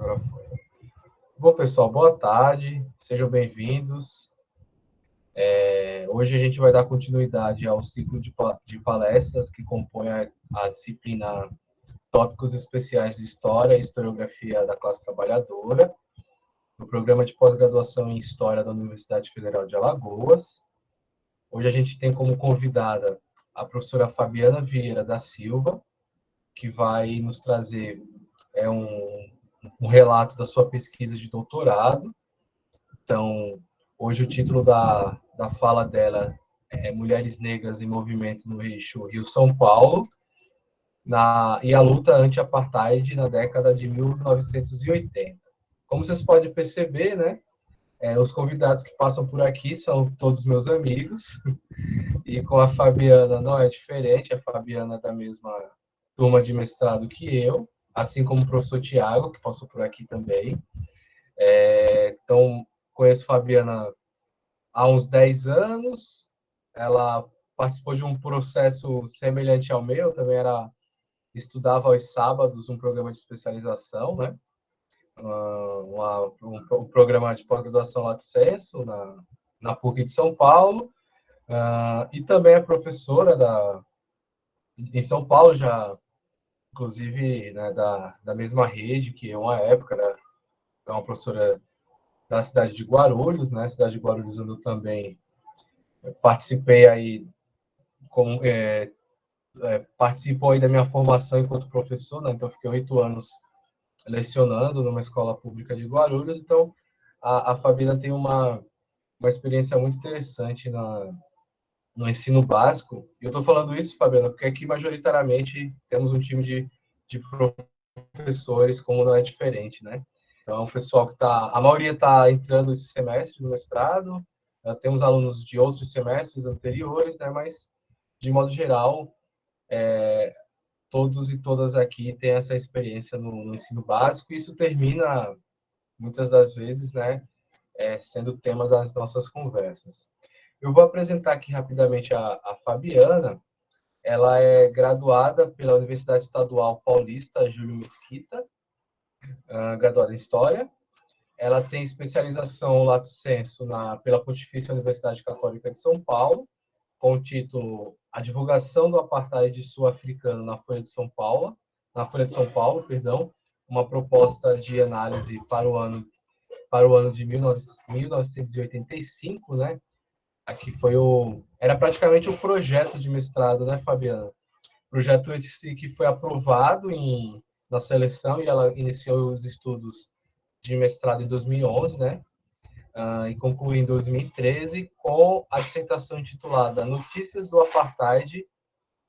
Agora foi. Bom, pessoal, boa tarde, sejam bem-vindos. Hoje a gente vai dar continuidade ao ciclo de palestras que compõe a disciplina Tópicos Especiais de História e Historiografia da Classe Trabalhadora, no programa de pós-graduação em História da Universidade Federal de Alagoas. Hoje a gente tem como convidada a professora Fabiana Vieira da Silva, que vai nos trazer um relato da sua pesquisa de doutorado. Então, hoje o título da fala dela é Mulheres Negras em Movimento no Eixo Rio-São Paulo, e a luta anti-apartheid na década de 1980. Como vocês podem perceber, né, os convidados que passam por aqui são todos meus amigos, e com a Fabiana não é diferente, a Fabiana é da mesma turma de mestrado que eu, assim como o professor Tiago, que passou por aqui também. Então, conheço a Fabiana há uns 10 anos, ela participou de um processo semelhante ao meu, também estudava aos sábados um programa de especialização, né? Um programa de pós-graduação Lato Sensu, na PUC de São Paulo, e também é professora em São Paulo, já, inclusive, né, da mesma rede que eu, uma época, né? É uma professora da cidade de Guarulhos, né? Cidade de Guarulhos, onde eu também participei aí, participou aí da minha formação enquanto professor, né? Então, fiquei 8 anos lecionando numa escola pública de Guarulhos. Então, a Fabiana tem uma experiência muito interessante no ensino básico. E eu estou falando isso, Fabiana, porque aqui, majoritariamente, temos um time de professores, como não é diferente, né? Então, o pessoal a maioria está entrando esse semestre no mestrado, temos alunos de outros semestres anteriores, né? Mas, de modo geral, todos e todas aqui têm essa experiência no ensino básico, e isso termina, muitas das vezes, né, sendo tema das nossas conversas. Eu vou apresentar aqui rapidamente a Fabiana. Ela é graduada pela Universidade Estadual Paulista Júlio Mesquita, graduada em História. Ela tem especialização lato sensu pela Pontifícia Universidade Católica de São Paulo, com o título A Divulgação do Apartheid Sul-Africano na Folha de São Paulo, uma proposta de análise para o ano de 1985, né? Aqui era praticamente um projeto de mestrado, né, Fabiana? Projeto esse que foi aprovado na seleção, e ela iniciou os estudos de mestrado em 2011, né? E concluiu em 2013 com a dissertação intitulada Notícias do Apartheid,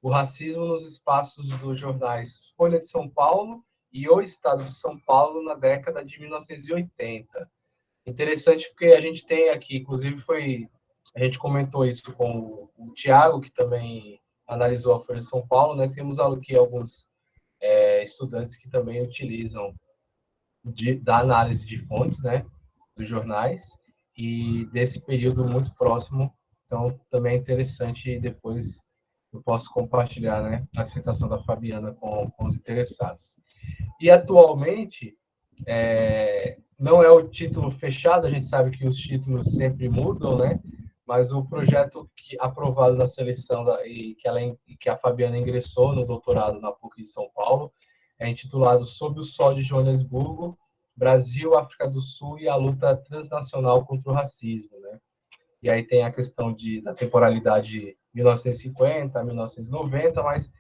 o racismo nos espaços dos jornais Folha de São Paulo e O Estado de São Paulo na década de 1980. Interessante porque a gente tem aqui, inclusive a gente comentou isso com o Tiago, que também analisou a Folha de São Paulo, né? Temos aqui alguns estudantes que também utilizam da análise de fontes, né, dos jornais, e desse período muito próximo. Então, também é interessante, e depois eu posso compartilhar, né, a dissertação da Fabiana com os interessados. E, atualmente, não é o título fechado, a gente sabe que os títulos sempre mudam, né, mas o projeto aprovado na seleção e que a Fabiana ingressou no doutorado na PUC de São Paulo é intitulado Sob o Sol de Joanesburgo, Brasil, África do Sul e a luta transnacional contra o racismo, né? E aí tem a questão da temporalidade de 1950 a 1990, mas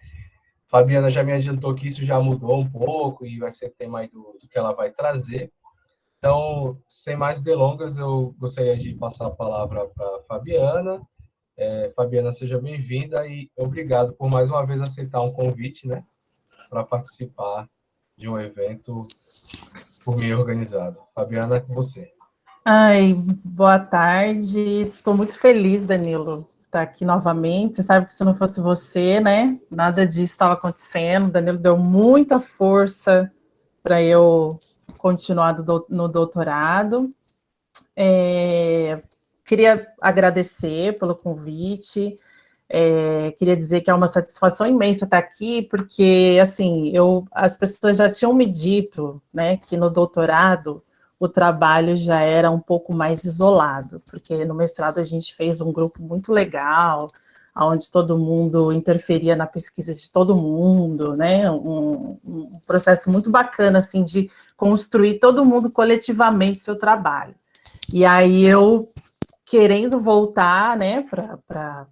Fabiana já me adiantou que isso já mudou um pouco e vai ser tema aí do que ela vai trazer. Então, sem mais delongas, eu gostaria de passar a palavra para Fabiana. Fabiana, seja bem-vinda e obrigado por mais uma vez aceitar um convite, né, para participar de um evento por mim organizado. Fabiana, é com você. Ai, boa tarde. Estou muito feliz, Danilo, estar aqui novamente. Você sabe que se não fosse você, né, nada disso estava acontecendo. O Danilo deu muita força para eu continuar no doutorado. Queria agradecer pelo convite. Queria dizer que é uma satisfação imensa estar aqui, porque, assim, as pessoas já tinham me dito, né, que no doutorado o trabalho já era um pouco mais isolado, porque no mestrado a gente fez um grupo muito legal, onde todo mundo interferia na pesquisa de todo mundo, né, um processo muito bacana, assim, de construir todo mundo coletivamente seu trabalho. E aí eu, querendo voltar, né, para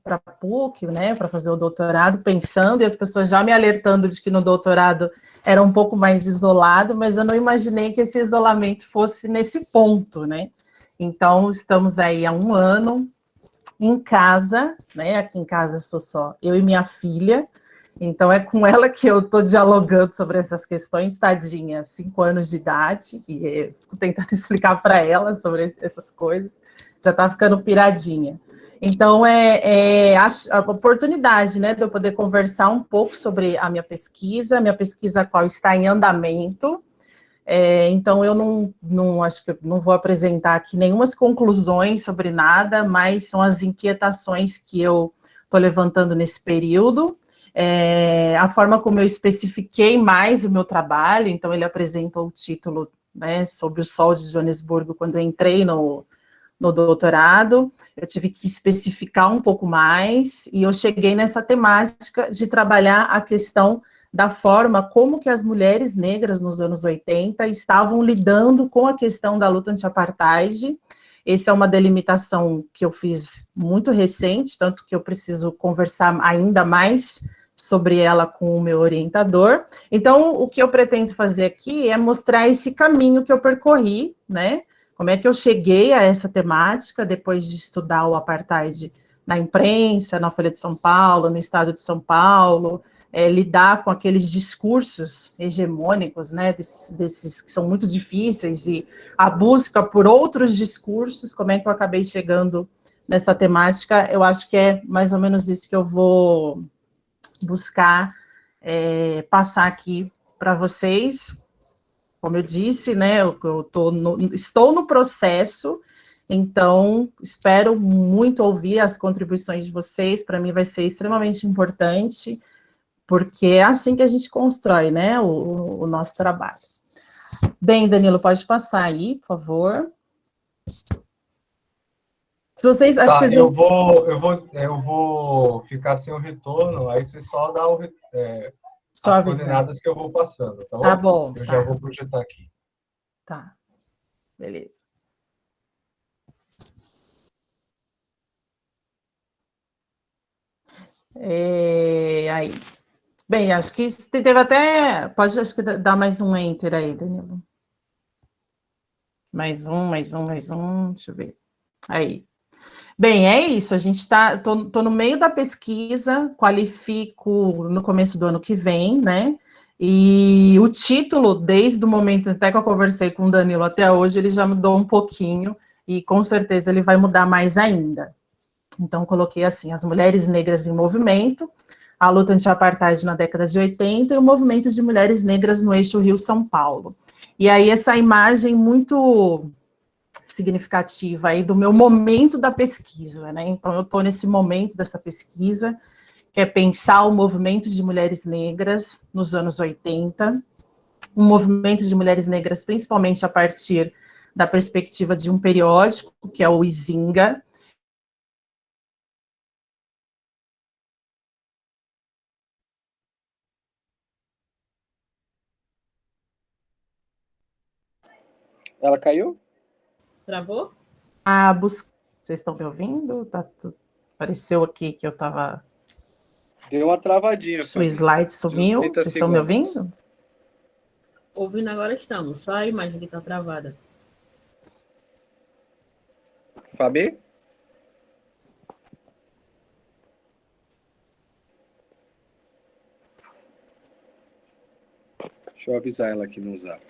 a PUC, né, para fazer o doutorado, pensando, e as pessoas já me alertando de que no doutorado era um pouco mais isolado, mas eu não imaginei que esse isolamento fosse nesse ponto, né? Então, estamos aí há um ano em casa, né? Aqui em casa sou só eu e minha filha, então é com ela que eu estou dialogando sobre essas questões, tadinha, 5 anos de idade, e fico tentando explicar para ela sobre essas coisas, já está ficando piradinha. Então, a oportunidade, né, de eu poder conversar um pouco sobre a minha pesquisa qual está em andamento. Então, eu não acho que eu não vou apresentar aqui nenhumas conclusões sobre nada, mas são as inquietações que eu estou levantando nesse período. A forma como eu especifiquei mais o meu trabalho, então ele apresentou o título, né, sobre o Sol de Joanesburgo, quando eu entrei no doutorado, eu tive que especificar um pouco mais, e eu cheguei nessa temática de trabalhar a questão da forma como que as mulheres negras nos anos 80 estavam lidando com a questão da luta anti-apartheid. Essa é uma delimitação que eu fiz muito recente, tanto que eu preciso conversar ainda mais sobre ela com o meu orientador. Então, o que eu pretendo fazer aqui é mostrar esse caminho que eu percorri, né? Como é que eu cheguei a essa temática depois de estudar o apartheid na imprensa, na Folha de São Paulo, no Estado de São Paulo, lidar com aqueles discursos hegemônicos, né, desses que são muito difíceis, e a busca por outros discursos, como é que eu acabei chegando nessa temática. Eu acho que é mais ou menos isso que eu vou buscar passar aqui para vocês. Como eu disse, né, estou no processo, então espero muito ouvir as contribuições de vocês, para mim vai ser extremamente importante, porque é assim que a gente constrói, né, o nosso trabalho. Bem, Danilo, pode passar aí, por favor. Se vocês, acho que Tá, vocês eu vou ficar sem o retorno, aí você só dá só as avisando. coordenadas que eu vou passando, tá Tá bom? bom, Eu já tá, vou projetar aqui. tá, beleza. Aí. Bem, acho que teve até. Pode, acho que dar mais um enter aí, Danilo. Mais um. Deixa eu ver. Aí. Bem, é isso. A gente está. Tô no meio da pesquisa, qualifico no começo do ano que vem, né? E o título, desde o momento até que eu conversei com o Danilo até hoje, ele já mudou um pouquinho, e com certeza ele vai mudar mais ainda. Então, coloquei assim: as mulheres negras em movimento, a luta anti-apartheid na década de 80 e o movimento de mulheres negras no eixo Rio-São Paulo. E aí, essa imagem muito significativa aí do meu momento da pesquisa, né? Então, eu estou nesse momento dessa pesquisa, que é pensar o movimento de mulheres negras nos anos 80, um movimento de mulheres negras principalmente a partir da perspectiva de um periódico, que é o Izinga. Ela caiu? Travou? Vocês estão me ouvindo? Apareceu aqui que eu estava. Deu uma travadinha, Sua Fabi. slide De uns sumiu. 30 Vocês estão me segundos. ouvindo? Ouvindo agora estamos, só a imagem que está travada. Fabi? Deixa eu avisar ela aqui no zap.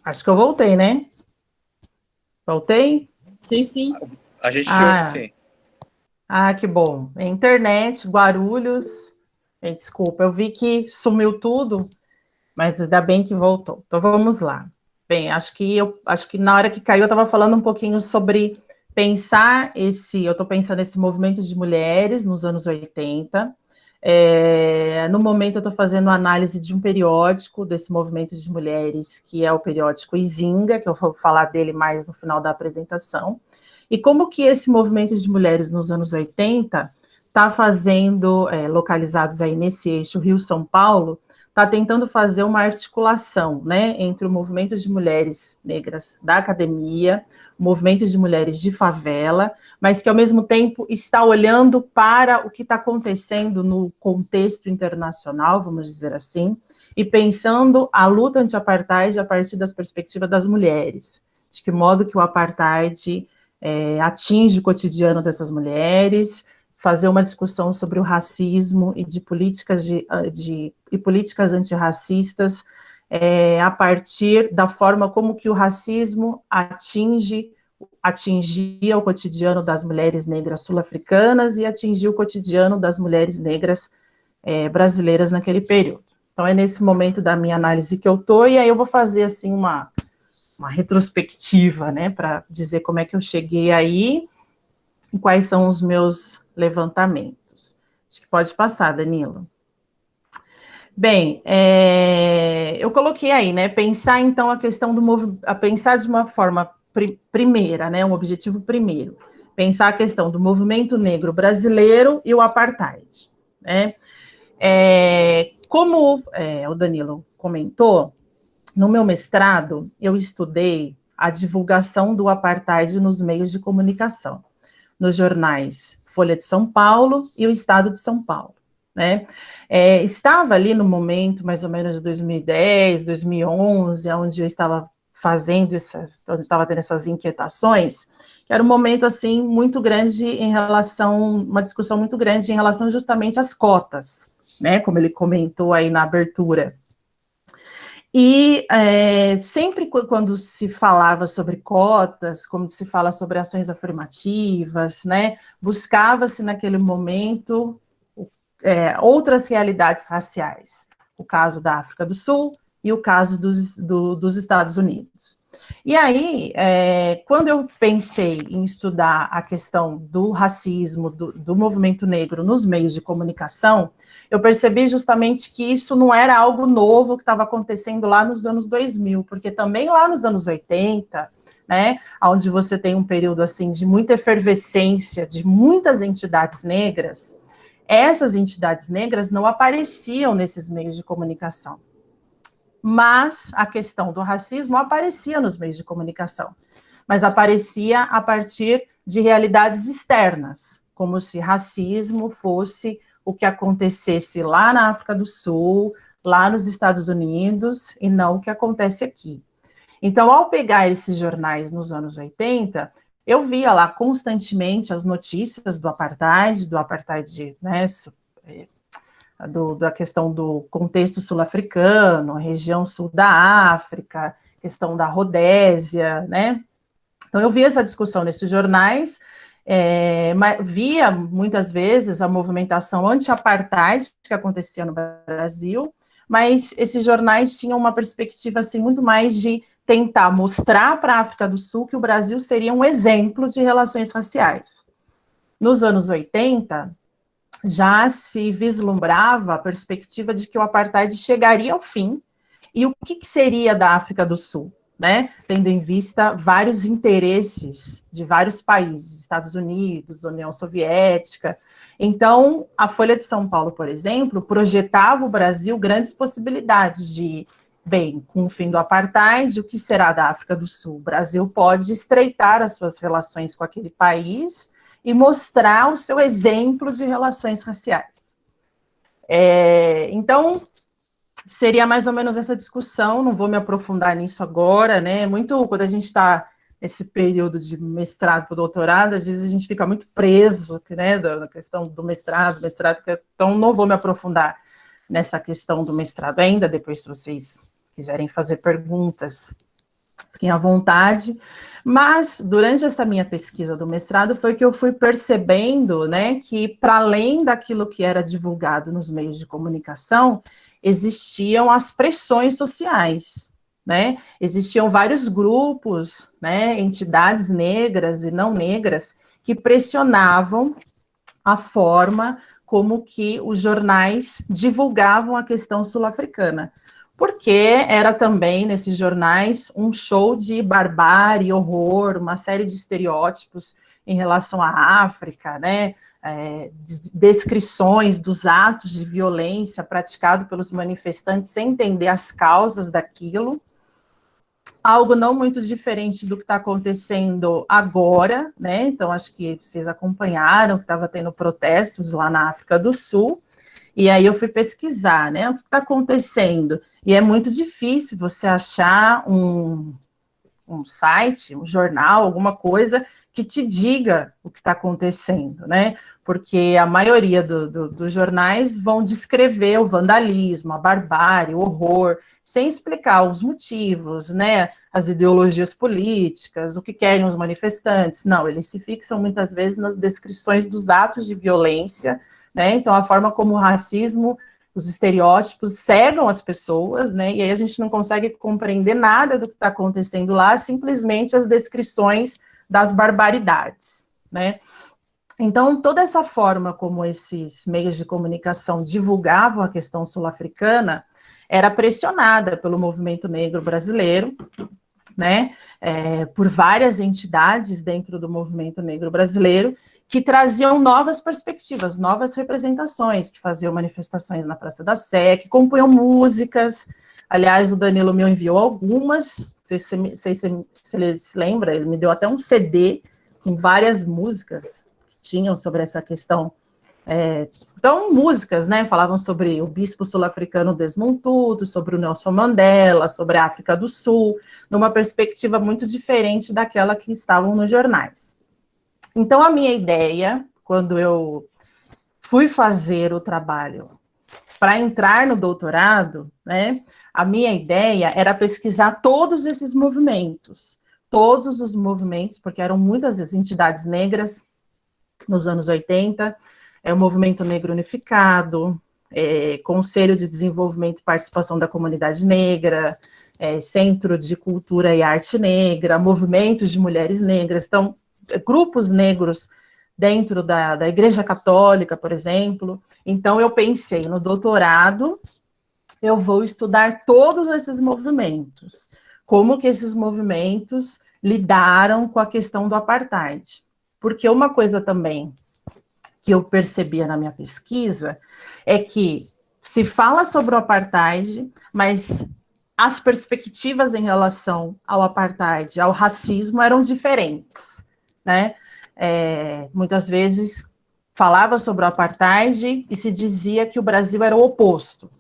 Acho que eu voltei, né? Voltei? Sim, sim. A gente te Ah, ouve sim. que bom. Internet, Guarulhos. Gente, desculpa, eu vi que sumiu tudo, mas ainda bem que voltou. Então vamos lá. Bem, acho que na hora que caiu eu estava falando um pouquinho sobre pensar eu estou pensando nesse movimento de mulheres nos anos 80. No momento eu estou fazendo análise de um periódico desse movimento de mulheres, que é o periódico Izinga, que eu vou falar dele mais no final da apresentação. E como que esse movimento de mulheres nos anos 80 está fazendo, localizados aí nesse eixo Rio-São Paulo, está tentando fazer uma articulação, né, entre o movimento de mulheres negras da academia, o movimento de mulheres de favela, mas que, ao mesmo tempo, está olhando para o que está acontecendo no contexto internacional, vamos dizer assim, e pensando a luta anti-apartheid a partir das perspectivas das mulheres. De que modo que o apartheid atinge o cotidiano dessas mulheres, fazer uma discussão sobre o racismo e de políticas políticas antirracistas a partir da forma como que o racismo atingia o cotidiano das mulheres negras sul-africanas e atingiu o cotidiano das mulheres negras brasileiras naquele período. Então, é nesse momento da minha análise que eu estou, e aí eu vou fazer, assim, uma retrospectiva, né, para dizer como é que eu cheguei aí e quais são os meus levantamentos. Acho que pode passar, Danilo. Bem, eu coloquei aí, né, pensar então a questão do movimento, pensar de uma forma primeira, né, um objetivo primeiro, pensar a questão do movimento negro brasileiro e o apartheid, né. Como o Danilo comentou, no meu mestrado eu estudei a divulgação do apartheid nos meios de comunicação, nos jornais Folha de São Paulo e o Estado de São Paulo, né? Estava ali no momento, mais ou menos, de 2010, 2011, onde eu estava fazendo onde estava tendo essas inquietações, que era um momento, assim, muito grande uma discussão muito grande em relação justamente às cotas, né? Como ele comentou aí na abertura. E sempre quando se falava sobre cotas, quando se fala sobre ações afirmativas, né, buscava-se naquele momento outras realidades raciais. O caso da África do Sul e o caso dos Estados Unidos. E aí, quando eu pensei em estudar a questão do racismo, do movimento negro nos meios de comunicação, eu percebi justamente que isso não era algo novo que estava acontecendo lá nos anos 2000, porque também lá nos anos 80, né, onde você tem um período assim de muita efervescência de muitas entidades negras, essas entidades negras não apareciam nesses meios de comunicação. Mas a questão do racismo aparecia nos meios de comunicação, mas aparecia a partir de realidades externas, como se racismo fosse o que acontecesse lá na África do Sul, lá nos Estados Unidos, e não o que acontece aqui. Então, ao pegar esses jornais nos anos 80, eu via lá constantemente as notícias do apartheid, né, da questão do contexto sul-africano, região sul da África, questão da Rodésia, né? Então, eu via essa discussão nesses jornais, via muitas vezes a movimentação anti-apartheid que acontecia no Brasil, mas esses jornais tinham uma perspectiva assim, muito mais de tentar mostrar para a África do Sul que o Brasil seria um exemplo de relações raciais. Nos anos 80, já se vislumbrava a perspectiva de que o apartheid chegaria ao fim, e o que seria da África do Sul, né? Tendo em vista vários interesses de vários países, Estados Unidos, União Soviética. Então, a Folha de São Paulo, por exemplo, projetava o Brasil grandes possibilidades de, bem, com o fim do apartheid, o que será da África do Sul? O Brasil pode estreitar as suas relações com aquele país e mostrar o seu exemplo de relações raciais. Então, seria mais ou menos essa discussão, não vou me aprofundar nisso agora, né? Muito, quando a gente está nesse período de mestrado para doutorado, às vezes a gente fica muito preso, né, da questão do mestrado, então não vou me aprofundar nessa questão do mestrado ainda, depois se vocês quiserem fazer perguntas, fiquem à vontade. Mas, durante essa minha pesquisa do mestrado, foi que eu fui percebendo, né, que, para além daquilo que era divulgado nos meios de comunicação, existiam as pressões sociais, né? Existiam vários grupos, né, entidades negras e não negras, que pressionavam a forma como que os jornais divulgavam a questão sul-africana, porque era também, nesses jornais, um show de barbárie, horror, uma série de estereótipos em relação à África, né, descrições dos atos de violência praticados pelos manifestantes sem entender as causas daquilo, algo não muito diferente do que está acontecendo agora, né? Então, acho que vocês acompanharam que estava tendo protestos lá na África do Sul, e aí eu fui pesquisar, né? O que está acontecendo? E é muito difícil você achar um site, um jornal, alguma coisa que te diga o que está acontecendo, né? Porque a maioria dos jornais vão descrever o vandalismo, a barbárie, o horror, sem explicar os motivos, né? As ideologias políticas, o que querem os manifestantes. Não, eles se fixam muitas vezes nas descrições dos atos de violência, né? Então, a forma como o racismo, os estereótipos cegam as pessoas, né? E aí a gente não consegue compreender nada do que está acontecendo lá, simplesmente as descrições das barbaridades, né? Então, toda essa forma como esses meios de comunicação divulgavam a questão sul-africana era pressionada pelo movimento negro brasileiro, né? Por várias entidades dentro do movimento negro brasileiro, que traziam novas perspectivas, novas representações, que faziam manifestações na Praça da Sé, que compunham músicas. Aliás, o Danilo me enviou algumas, não sei se ele se lembra, ele me deu até um CD com várias músicas que tinham sobre essa questão. Então, músicas, né, falavam sobre o bispo sul-africano Desmond Tutu, sobre o Nelson Mandela, sobre a África do Sul, numa perspectiva muito diferente daquela que estavam nos jornais. Então, a minha ideia, quando eu fui fazer o trabalho para entrar no doutorado, né, a minha ideia era pesquisar todos esses movimentos, todos os movimentos, porque eram muitas as entidades negras nos anos 80, o Movimento Negro Unificado, Conselho de Desenvolvimento e Participação da Comunidade Negra, Centro de Cultura e Arte Negra, movimentos de mulheres negras, então, grupos negros dentro da Igreja Católica, por exemplo. Então, eu pensei, no doutorado, eu vou estudar todos esses movimentos, como que esses movimentos lidaram com a questão do apartheid. Porque uma coisa também que eu percebia na minha pesquisa é que se fala sobre o apartheid, mas as perspectivas em relação ao apartheid, ao racismo, eram diferentes, né? Muitas vezes falava sobre o apartheid e se dizia que o Brasil era o oposto.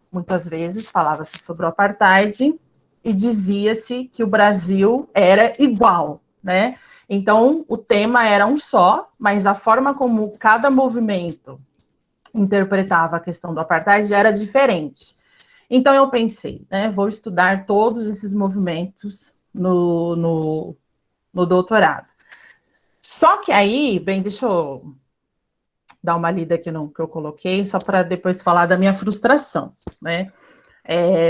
Muitas vezes falava-se sobre o apartheid e dizia-se que o Brasil era igual, né? Então, o tema era um só, mas a forma como cada movimento interpretava a questão do apartheid era diferente. Então, eu pensei, né, vou estudar todos esses movimentos no doutorado. Só que aí, bem, deixa eu dar uma lida aqui no que eu coloquei, só para depois falar da minha frustração, né?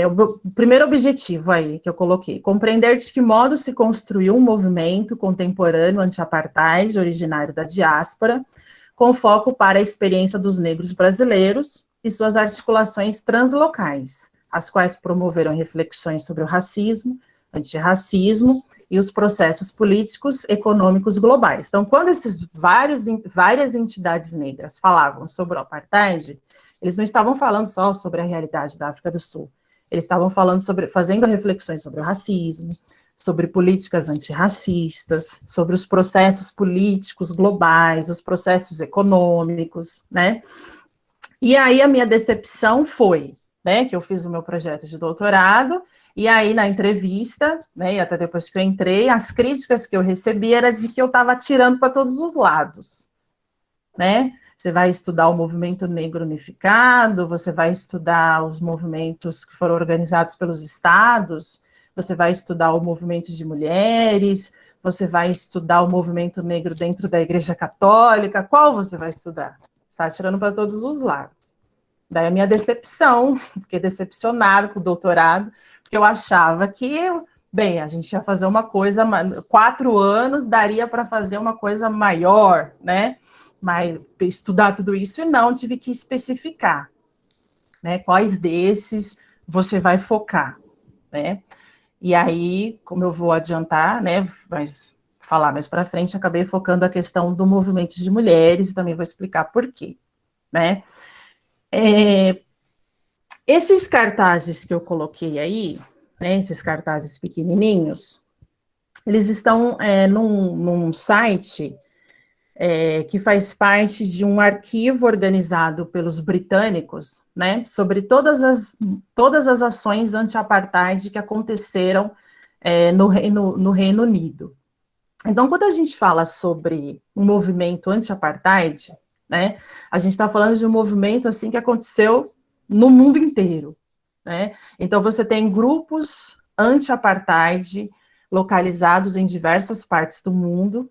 O primeiro objetivo aí que eu coloquei, compreender de que modo se construiu um movimento contemporâneo anti-apartheid, originário da diáspora, com foco para a experiência dos negros brasileiros e suas articulações translocais, as quais promoveram reflexões sobre o racismo, antirracismo e os processos políticos econômicos globais. Então, quando esses várias entidades negras falavam sobre o apartheid, eles não estavam falando só sobre a realidade da África do Sul, eles estavam falando fazendo reflexões sobre o racismo, sobre políticas antirracistas, sobre os processos políticos globais, os processos econômicos, né? E aí a minha decepção foi, né, que eu fiz o meu projeto de doutorado, e aí na entrevista, né, e até depois que eu entrei, as críticas que eu recebi era de que eu estava atirando para todos os lados, né? Você vai estudar o movimento negro unificado, você vai estudar os movimentos que foram organizados pelos estados, Você vai estudar o movimento de mulheres, você vai estudar o movimento negro dentro da Igreja Católica, qual você vai estudar? Está atirando para todos os lados. Daí a minha decepção, fiquei decepcionada com o doutorado, porque eu achava que, bem, a gente ia fazer uma coisa, 4 anos daria para fazer uma coisa maior, né? Mas estudar tudo isso e não, tive que especificar, né? Quais desses você vai focar, né? E aí, como eu vou adiantar, né, mas falar mais para frente, acabei focando a questão do movimento de mulheres, e também vou explicar por quê, né? Esses cartazes que eu coloquei aí, né, esses cartazes pequenininhos, eles estão num site que faz parte de um arquivo organizado pelos britânicos, né, sobre todas as ações anti-apartheid que aconteceram no Reino Unido. Então, quando a gente fala sobre um movimento anti-apartheid, né, a gente está falando de um movimento assim que aconteceu no mundo inteiro, né? Então, você tem grupos anti-apartheid localizados em diversas partes do mundo,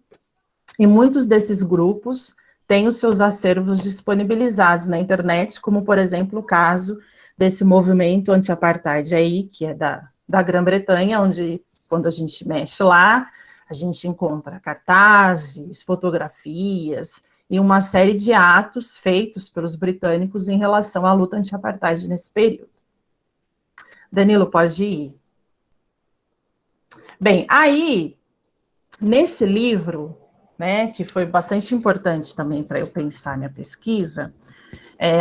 e muitos desses grupos têm os seus acervos disponibilizados na internet, como, por exemplo, o caso desse movimento anti-apartheid aí, que é da Grã-Bretanha, onde, quando a gente mexe lá, a gente encontra cartazes, fotografias e uma série de atos feitos pelos britânicos em relação à luta anti-apartheid nesse período. Danilo, pode ir. Bem, aí, nesse livro, né, que foi bastante importante também para eu pensar minha pesquisa,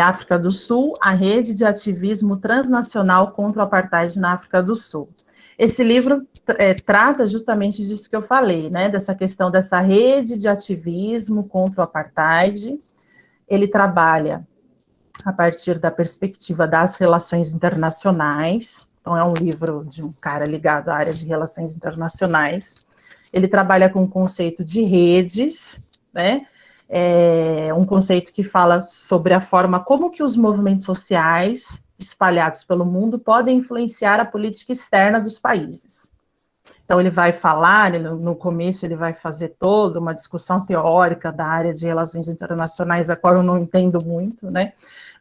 África do Sul, a rede de ativismo transnacional contra o apartheid na África do Sul. Esse livro trata justamente disso que eu falei, né, dessa questão dessa rede de ativismo contra o apartheid. Ele trabalha a partir da perspectiva das relações internacionais, então é um livro de um cara ligado à área de relações internacionais. Ele trabalha com o conceito de redes, né, um conceito que fala sobre a forma como que os movimentos sociais espalhados pelo mundo podem influenciar a política externa dos países. Então, ele vai falar, no começo, ele vai fazer toda uma discussão teórica da área de relações internacionais, a qual eu não entendo muito, né?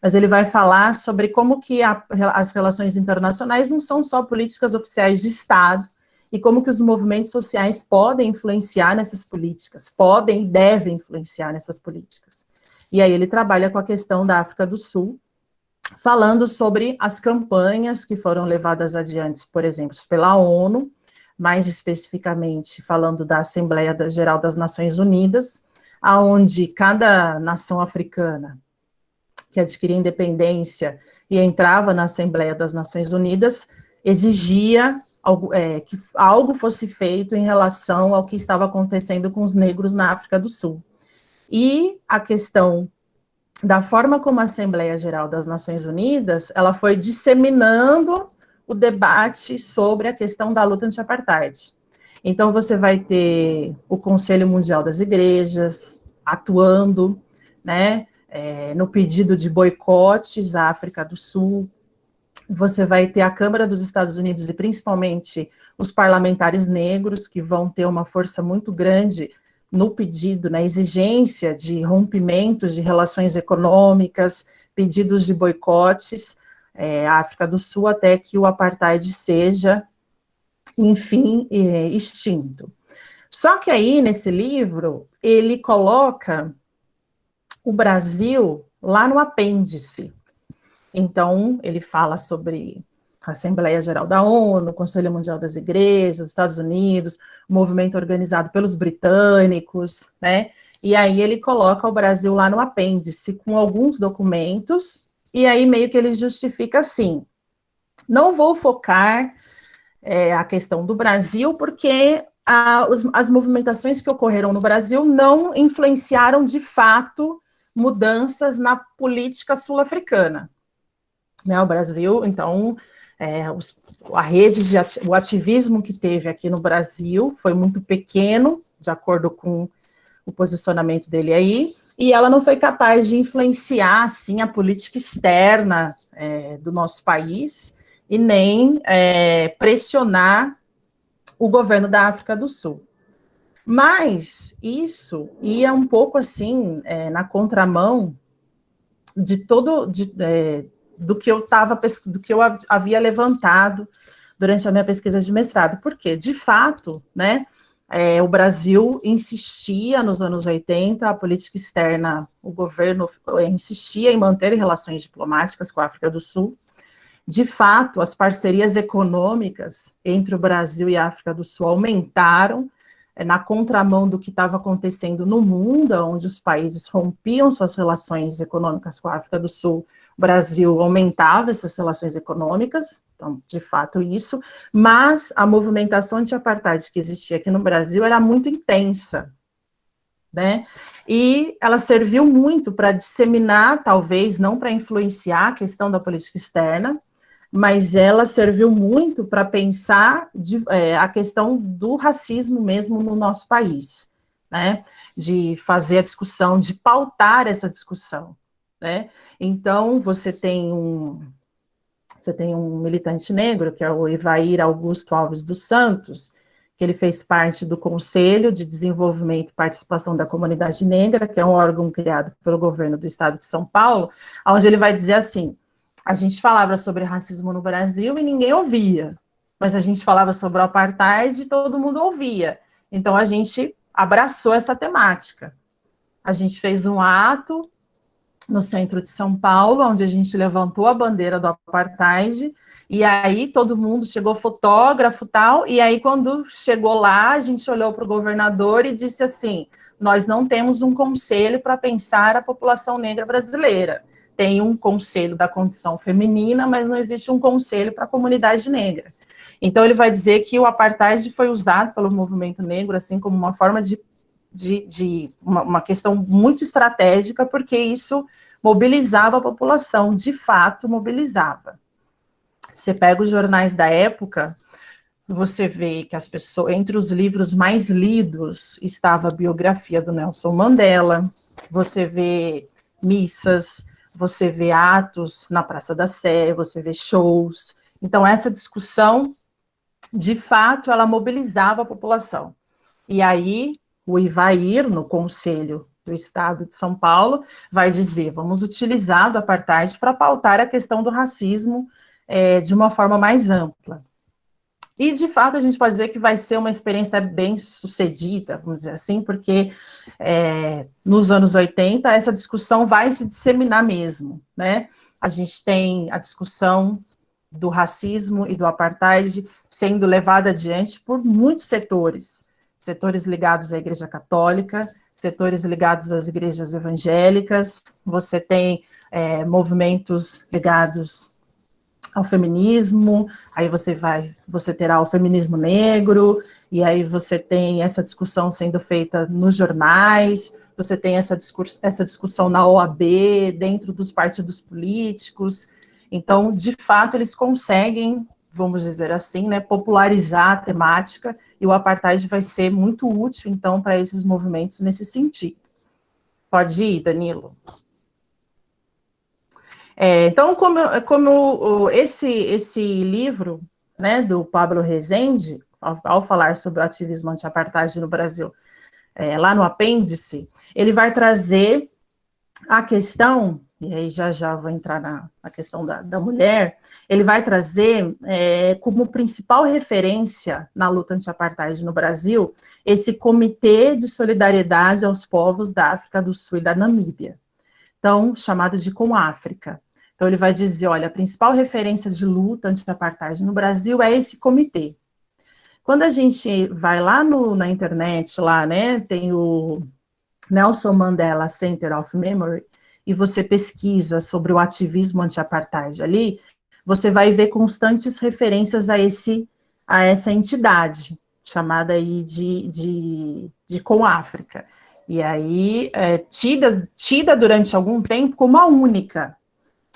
Mas ele vai falar sobre como que as relações internacionais não são só políticas oficiais de Estado, e como que os movimentos sociais podem influenciar nessas políticas, podem e devem influenciar nessas políticas. E aí ele trabalha com a questão da África do Sul, falando sobre as campanhas que foram levadas adiante, por exemplo, pela ONU, mais especificamente falando da Assembleia Geral das Nações Unidas, aonde cada nação africana que adquiria independência e entrava na Assembleia das Nações Unidas, exigia que algo fosse feito em relação ao que estava acontecendo com os negros na África do Sul. E a questão da forma como a Assembleia Geral das Nações Unidas, ela foi disseminando o debate sobre a questão da luta anti-apartheid. Então, você vai ter o Conselho Mundial das Igrejas atuando, né, no pedido de boicotes à África do Sul. Você vai ter a Câmara dos Estados Unidos e, principalmente, os parlamentares negros, que vão ter uma força muito grande no pedido, na exigência de rompimentos de relações econômicas, pedidos de boicotes à África do Sul, até que o apartheid seja, enfim, extinto. Só que aí, nesse livro, ele coloca o Brasil lá no apêndice. Então, ele fala sobre a Assembleia Geral da ONU, o Conselho Mundial das Igrejas, Estados Unidos, o movimento organizado pelos britânicos, né? E aí ele coloca o Brasil lá no apêndice, com alguns documentos, e aí meio que ele justifica assim, não vou focar a questão do Brasil, porque as movimentações que ocorreram no Brasil não influenciaram, de fato, mudanças na política sul-africana. Né, o Brasil, então, o ativismo que teve aqui no Brasil foi muito pequeno, de acordo com o posicionamento dele aí, e ela não foi capaz de influenciar, assim, a política externa do nosso país, e nem pressionar o governo da África do Sul. Mas isso ia um pouco assim, na contramão de do que eu havia levantado durante a minha pesquisa de mestrado. Porque, de fato, né, o Brasil insistia nos anos 80, a política externa, o governo insistia em manter relações diplomáticas com a África do Sul. De fato, as parcerias econômicas entre o Brasil e a África do Sul aumentaram, na contramão do que estava acontecendo no mundo, onde os países rompiam suas relações econômicas com a África do Sul, o Brasil aumentava essas relações econômicas, então, de fato, isso, mas a movimentação anti-apartheid que existia aqui no Brasil era muito intensa, né? E ela serviu muito para disseminar, talvez, não para influenciar a questão da política externa, mas ela serviu muito para pensar a questão do racismo mesmo no nosso país, né? De fazer a discussão, de pautar essa discussão, né? Então, você tem um militante negro, que é o Evair Augusto Alves dos Santos, que ele fez parte do Conselho de Desenvolvimento e Participação da Comunidade Negra, que é um órgão criado pelo governo do estado de São Paulo, onde ele vai dizer assim: a gente falava sobre racismo no Brasil e ninguém ouvia, mas a gente falava sobre o apartheid e todo mundo ouvia. Então, a gente abraçou essa temática. A gente fez um ato no centro de São Paulo, onde a gente levantou a bandeira do apartheid, e aí todo mundo, chegou fotógrafo e tal, e aí quando chegou lá, a gente olhou para o governador e disse assim: nós não temos um conselho para pensar a população negra brasileira. Tem um conselho da condição feminina, mas não existe um conselho para a comunidade negra. Então, ele vai dizer que o apartheid foi usado pelo movimento negro, assim, como uma forma uma questão muito estratégica, porque isso mobilizava a população, de fato, mobilizava. Você pega os jornais da época, você vê que as pessoas, entre os livros mais lidos, estava a biografia do Nelson Mandela, você vê missas, você vê atos na Praça da Sé, você vê shows. Então, essa discussão, de fato, ela mobilizava a população. E aí, o Ivair, no Conselho do Estado de São Paulo, vai dizer: vamos utilizar do apartheid para pautar a questão do racismo de uma forma mais ampla. E, de fato, a gente pode dizer que vai ser uma experiência bem sucedida, vamos dizer assim, porque nos anos 80 essa discussão vai se disseminar mesmo, né? A gente tem a discussão do racismo e do apartheid sendo levada adiante por muitos setores ligados à Igreja Católica, setores ligados às igrejas evangélicas, você tem movimentos ligados ao feminismo, aí você terá o feminismo negro, e aí você tem essa discussão sendo feita nos jornais, você tem essa discussão na OAB, dentro dos partidos políticos. Então, de fato, eles conseguem, vamos dizer assim, né, popularizar a temática, e o apartheid vai ser muito útil, então, para esses movimentos nesse sentido. Pode ir, Danilo. Então, como esse livro, né, do Pablo Rezende, ao falar sobre o ativismo anti-apartheid no Brasil, lá no apêndice, ele vai trazer a questão, e aí já vou entrar na questão da mulher, ele vai trazer como principal referência na luta anti-apartheid no Brasil, esse Comitê de Solidariedade aos Povos da África do Sul e da Namíbia, então, chamado de CONAFRICA. Então, ele vai dizer, olha, a principal referência de luta anti-apartheid no Brasil é esse comitê. Quando a gente vai lá na internet, lá, né, tem o Nelson Mandela Center of Memory, e você pesquisa sobre o ativismo anti-apartheid ali, você vai ver constantes referências a essa entidade, chamada aí de CONAFRICA. E aí, tida durante algum tempo como a única.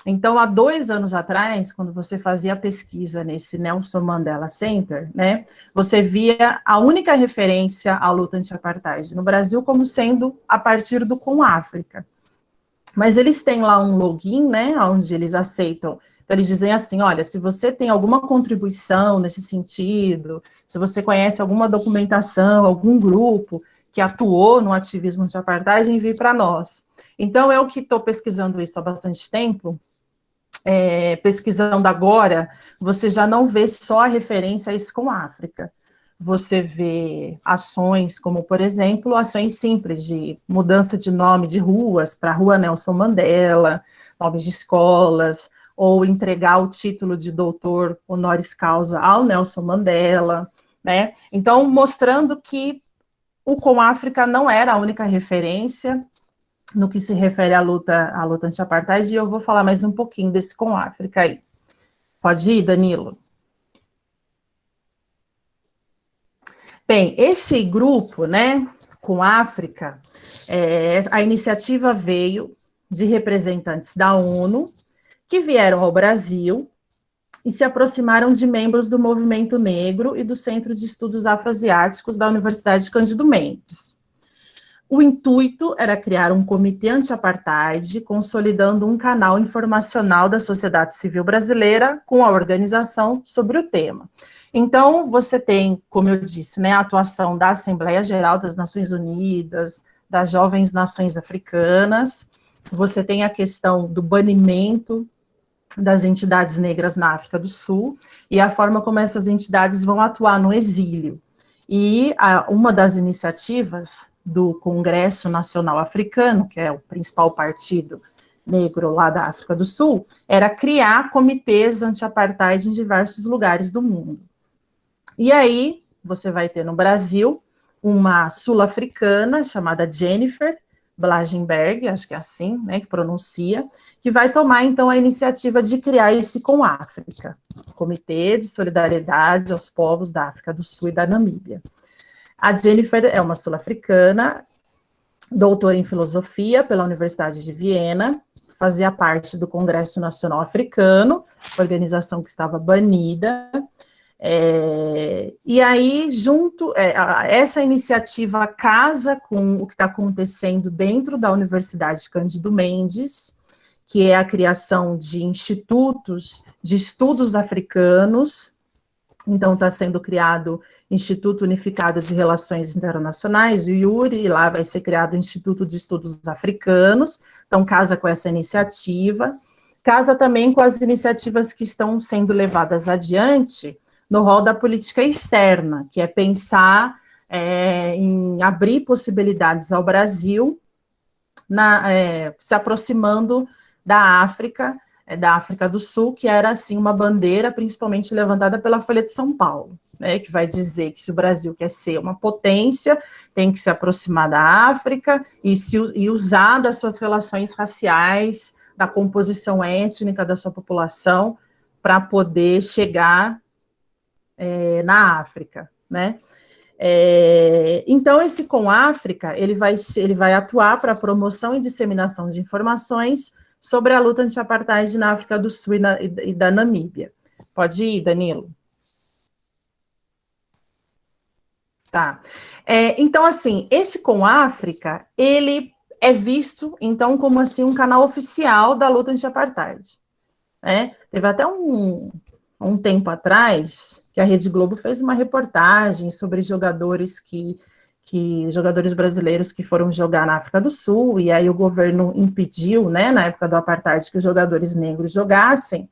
Então, há 2 anos atrás, quando você fazia a pesquisa nesse Nelson Mandela Center, né, você via a única referência à luta anti-apartheid no Brasil como sendo a partir do CONAFRICA. Mas eles têm lá um login, né, onde eles aceitam Então, eles dizem assim, olha, se você tem alguma contribuição nesse sentido, se você conhece alguma documentação, algum grupo que atuou no ativismo anti-apartheid, envie para nós. Então, eu que estou pesquisando isso há bastante tempo, pesquisando agora, você já não vê só a referência a isso com a África. Você vê ações como, por exemplo, ações simples de mudança de nome de ruas para Rua Nelson Mandela, nomes de escolas, ou entregar o título de doutor honoris causa ao Nelson Mandela, né? Então, mostrando que o Com África não era a única referência no que se refere à luta anti-apartheid, e eu vou falar mais um pouquinho desse Com África aí. Pode ir, Danilo? Bem, esse grupo, né, Com África, a iniciativa veio de representantes da ONU, que vieram ao Brasil e se aproximaram de membros do Movimento Negro e do Centro de Estudos Afroasiáticos da Universidade Cândido Mendes. O intuito era criar um comitê anti-apartheid, consolidando um canal informacional da sociedade civil brasileira com a organização sobre o tema. Então, você tem, como eu disse, né, a atuação da Assembleia Geral das Nações Unidas, das Jovens Nações Africanas, você tem a questão do banimento das entidades negras na África do Sul, e a forma como essas entidades vão atuar no exílio. E uma das iniciativas do Congresso Nacional Africano, que é o principal partido negro lá da África do Sul, era criar comitês anti-apartheid em diversos lugares do mundo. E aí, você vai ter no Brasil uma sul-africana chamada Jennifer Blagenberg, acho que é assim, né, que pronuncia, que vai tomar, então, a iniciativa de criar esse Com África, Comitê de Solidariedade aos Povos da África do Sul e da Namíbia. A Jennifer é uma sul-africana, doutora em filosofia pela Universidade de Viena, fazia parte do Congresso Nacional Africano, organização que estava banida, e aí, essa iniciativa casa com o que está acontecendo dentro da Universidade Cândido Mendes, que é a criação de institutos de estudos africanos. Então, está sendo criado Instituto Unificado de Relações Internacionais, o IURI, e lá vai ser criado o Instituto de Estudos Africanos, então casa com essa iniciativa, casa também com as iniciativas que estão sendo levadas adiante no rol da política externa, que é pensar em abrir possibilidades ao Brasil, se aproximando da África do Sul, que era, assim, uma bandeira principalmente levantada pela Folha de São Paulo, né, que vai dizer que se o Brasil quer ser uma potência, tem que se aproximar da África e usar das suas relações raciais, da composição étnica da sua população, para poder chegar na África, né? Então, esse Com África, ele vai atuar para a promoção e disseminação de informações sobre a luta anti-apartheid na África do Sul e da Namíbia. Pode ir, Danilo. Tá. Então, assim, esse Com África, ele é visto, então, como, assim, um canal oficial da luta anti-apartheid, né? Teve até um tempo atrás, que a Rede Globo fez uma reportagem sobre jogadores jogadores brasileiros que foram jogar na África do Sul, e aí o governo impediu, né, na época do apartheid, que os jogadores negros jogassem,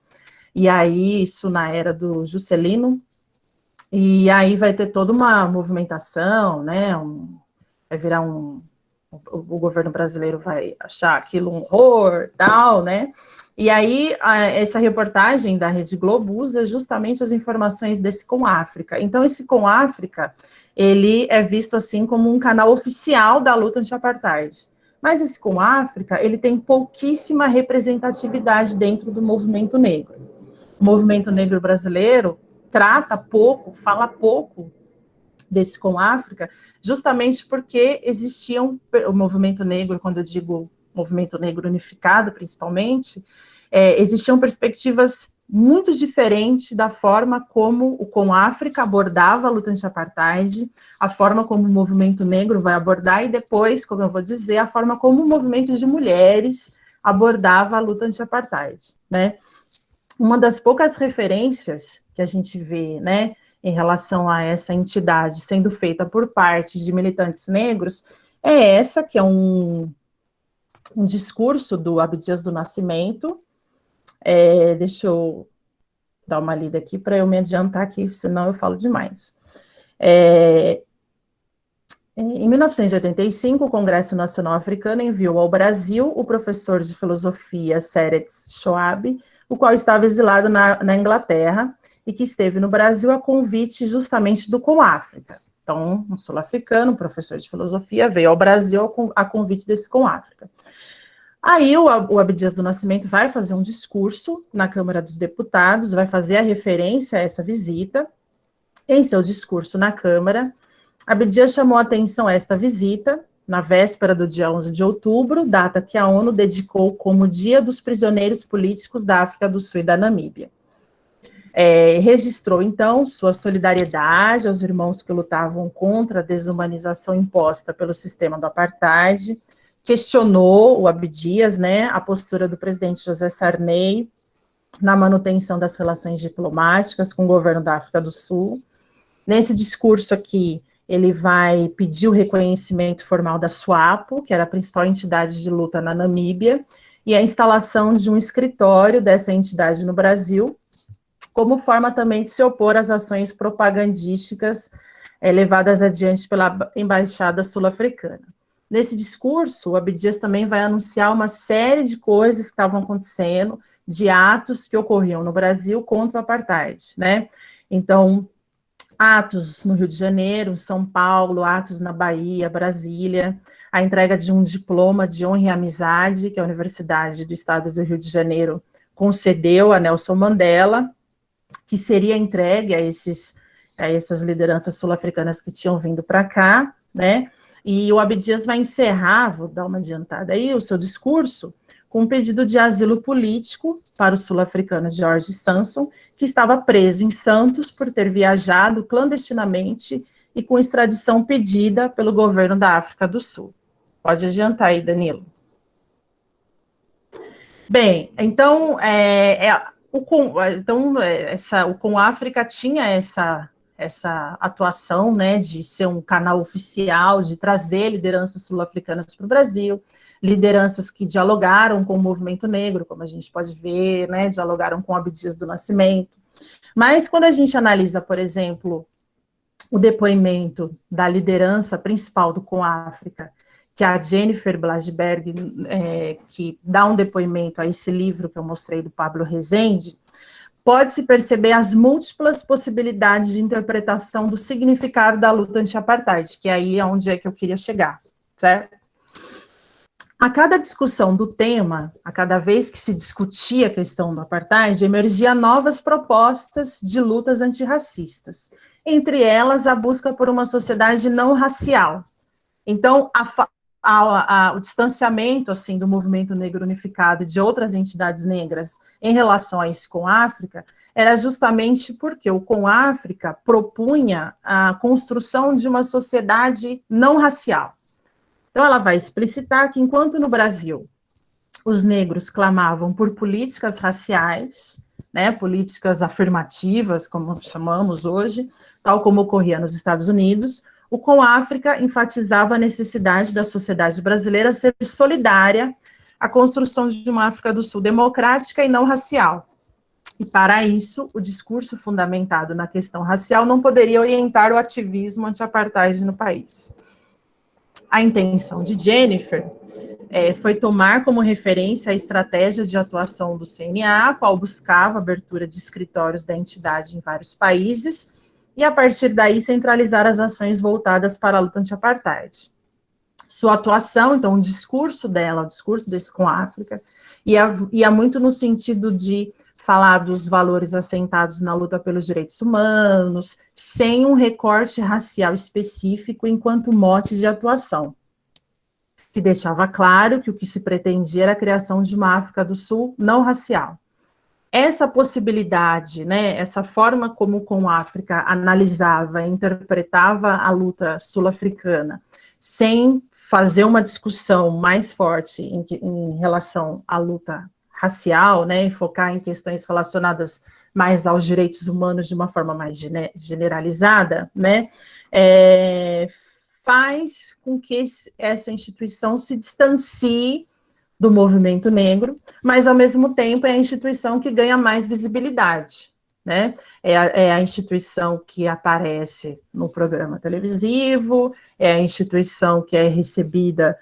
e aí isso na era do Juscelino, e aí vai ter toda uma movimentação, né, vai virar o governo brasileiro vai achar aquilo um horror, tal, né, e aí essa reportagem da Rede Globo usa justamente as informações desse Com África. Então, esse Com África, ele é visto, assim, como um canal oficial da luta anti-apartheid. Mas esse Com África, ele tem pouquíssima representatividade dentro do movimento negro. O movimento negro brasileiro trata pouco, fala pouco desse Com África, justamente porque o movimento negro, quando eu digo movimento negro unificado, principalmente, existiam perspectivas muito diferentes da forma como o Com África abordava a luta anti-apartheid, a forma como o movimento negro vai abordar, e depois, como eu vou dizer, a forma como o movimento de mulheres abordava a luta anti-apartheid, né? uma das poucas referências que a gente vê, né, em relação a essa entidade sendo feita por parte de militantes negros, é essa, que é um discurso do Abdias do Nascimento. Deixa eu dar uma lida aqui para eu me adiantar aqui, senão eu falo demais. Em 1985, o Congresso Nacional Africano enviou ao Brasil o professor de filosofia Seretz Shoaib, o qual estava exilado na Inglaterra e que esteve no Brasil a convite justamente do CONAFRICA. Então, um sul-africano, um professor de filosofia, veio ao Brasil a convite desse CONAFRICA. Aí o Abdias do Nascimento vai fazer um discurso na Câmara dos Deputados, vai fazer a referência a essa visita. Em seu discurso na Câmara, Abdias chamou a atenção a esta visita, na véspera do dia 11 de outubro, data que a ONU dedicou como Dia dos Prisioneiros Políticos da África do Sul e da Namíbia. Registrou, então, sua solidariedade aos irmãos que lutavam contra a desumanização imposta pelo sistema do apartheid, questionou o Abdias, né, a postura do presidente José Sarney na manutenção das relações diplomáticas com o governo da África do Sul. Nesse discurso aqui, ele vai pedir o reconhecimento formal da SWAPO, que era a principal entidade de luta na Namíbia, e a instalação de um escritório dessa entidade no Brasil, como forma também de se opor às ações propagandísticas levadas adiante pela Embaixada Sul-Africana. Nesse discurso, o Abdias também vai anunciar uma série de coisas que estavam acontecendo, de atos que ocorriam no Brasil contra o apartheid, né? Então, atos no Rio de Janeiro, São Paulo, atos na Bahia, Brasília, a entrega de um diploma de honra e amizade que a Universidade do Estado do Rio de Janeiro concedeu a Nelson Mandela, que seria entregue a essas lideranças sul-africanas que tinham vindo para cá, né? E o Abdias vai encerrar, vou dar uma adiantada aí, o seu discurso, com um pedido de asilo político para o sul-africano George Sanson, que estava preso em Santos por ter viajado clandestinamente e com extradição pedida pelo governo da África do Sul. Pode adiantar aí, Danilo. Bem, então, o CONAFRICA tinha essa atuação, né, de ser um canal oficial, de trazer lideranças sul-africanas para o Brasil, lideranças que dialogaram com o movimento negro, como a gente pode ver, né, dialogaram com Abdias do Nascimento. Mas quando a gente analisa, por exemplo, o depoimento da liderança principal do CONAFRICA, que é a Jennifer Blasberg, que dá um depoimento a esse livro que eu mostrei do Pablo Rezende, pode-se perceber as múltiplas possibilidades de interpretação do significado da luta anti-apartheid, que aí é onde é que eu queria chegar, certo? A cada discussão do tema, a cada vez que se discutia a questão do apartheid, emergia novas propostas de lutas antirracistas, entre elas a busca por uma sociedade não racial. Então, o distanciamento assim, do movimento negro unificado e de outras entidades negras em relação a esse CONAFRICA era justamente porque o CONAFRICA propunha a construção de uma sociedade não racial. Então, ela vai explicitar que, enquanto no Brasil os negros clamavam por políticas raciais, né, políticas afirmativas, como chamamos hoje, tal como ocorria nos Estados Unidos, o CONAFRICA enfatizava a necessidade da sociedade brasileira ser solidária à construção de uma África do Sul democrática e não racial. E, para isso, o discurso fundamentado na questão racial não poderia orientar o ativismo anti-apartheid no país. A intenção de Jennifer foi tomar como referência a estratégia de atuação do CNA, a qual buscava a abertura de escritórios da entidade em vários países, e, a partir daí, centralizar as ações voltadas para a luta anti-apartheid. Sua atuação, então, o discurso dela, o discurso desse CONAFRICA, ia muito no sentido de falar dos valores assentados na luta pelos direitos humanos, sem um recorte racial específico enquanto mote de atuação, que deixava claro que o que se pretendia era a criação de uma África do Sul não racial. Essa possibilidade, né, essa forma como o CONAFRICA analisava e interpretava a luta sul-africana, sem fazer uma discussão mais forte em relação à luta racial, né, e focar em questões relacionadas mais aos direitos humanos de uma forma mais generalizada, né, faz com que essa instituição se distancie do movimento negro, mas, ao mesmo tempo, é a instituição que ganha mais visibilidade, né? É a instituição que aparece no programa televisivo, é a instituição que é recebida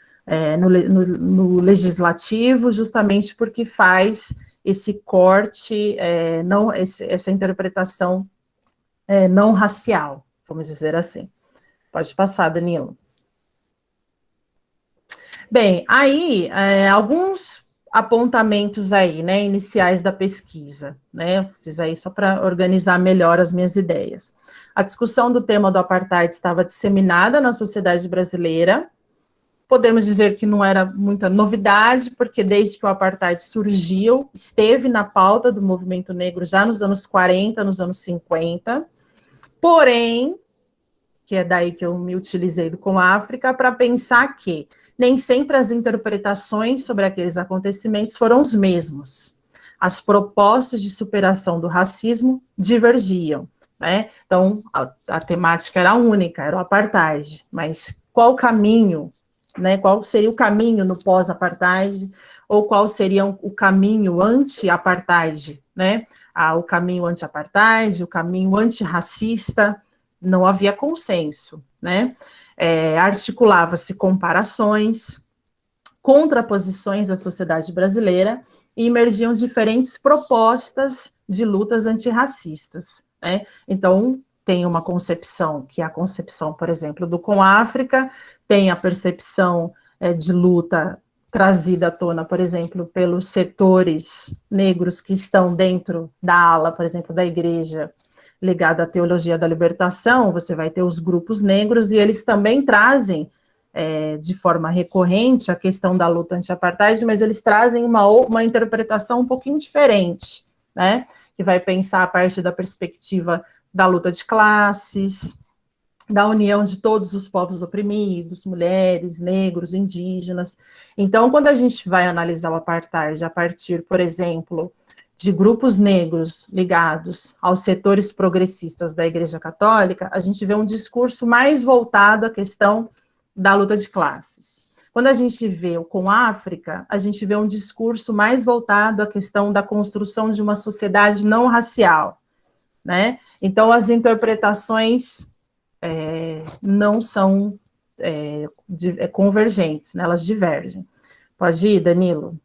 no legislativo, justamente porque faz esse corte, essa interpretação não racial, vamos dizer assim. Pode passar, Danilo. Bem, aí, alguns apontamentos aí, né, iniciais da pesquisa, né, fiz aí só para organizar melhor as minhas ideias. A discussão do tema do apartheid estava disseminada na sociedade brasileira, podemos dizer que não era muita novidade, porque desde que o apartheid surgiu, esteve na pauta do movimento negro já nos anos 40, nos anos 50, porém, que é daí que eu me utilizei do Com África, para pensar que nem sempre as interpretações sobre aqueles acontecimentos foram os mesmos. As propostas de superação do racismo divergiam, né? Então, a temática era única, era o apartheid, mas qual o caminho, né? Qual seria o caminho no pós-apartheid, ou qual seria o caminho anti-apartheid, né? O caminho anti-apartheid, o caminho antirracista, não havia consenso, né? Articulava-se comparações, contraposições da sociedade brasileira e emergiam diferentes propostas de lutas antirracistas, né? Então, tem uma concepção, que é a concepção, por exemplo, do Com África, tem a percepção de luta trazida à tona, por exemplo, pelos setores negros que estão dentro da ala, por exemplo, da igreja, ligada à teologia da libertação, você vai ter os grupos negros, e eles também trazem, de forma recorrente, a questão da luta anti-apartheid, mas eles trazem uma interpretação um pouquinho diferente, né, que vai pensar a partir da perspectiva da luta de classes, da união de todos os povos oprimidos, mulheres, negros, indígenas. Então, quando a gente vai analisar o apartheid a partir, por exemplo, de grupos negros ligados aos setores progressistas da Igreja Católica, a gente vê um discurso mais voltado à questão da luta de classes. Quando a gente vê o Com África, a gente vê um discurso mais voltado à questão da construção de uma sociedade não racial, né? Então, as interpretações não são convergentes, né? Elas divergem. Pode ir, Danilo?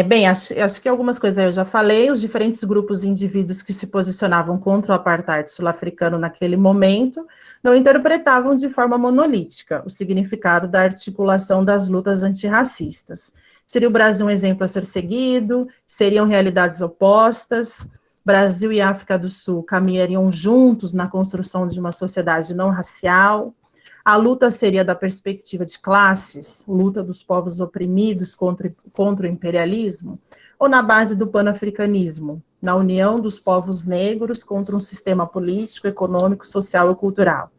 Bem, acho que algumas coisas eu já falei, os diferentes grupos e indivíduos que se posicionavam contra o apartheid sul-africano naquele momento não interpretavam de forma monolítica o significado da articulação das lutas antirracistas. Seria o Brasil um exemplo a ser seguido? Seriam realidades opostas? Brasil e África do Sul caminhariam juntos na construção de uma sociedade não racial? A luta seria da perspectiva de classes, luta dos povos oprimidos contra o imperialismo, ou na base do panafricanismo, na união dos povos negros contra um sistema político, econômico, social e cultural?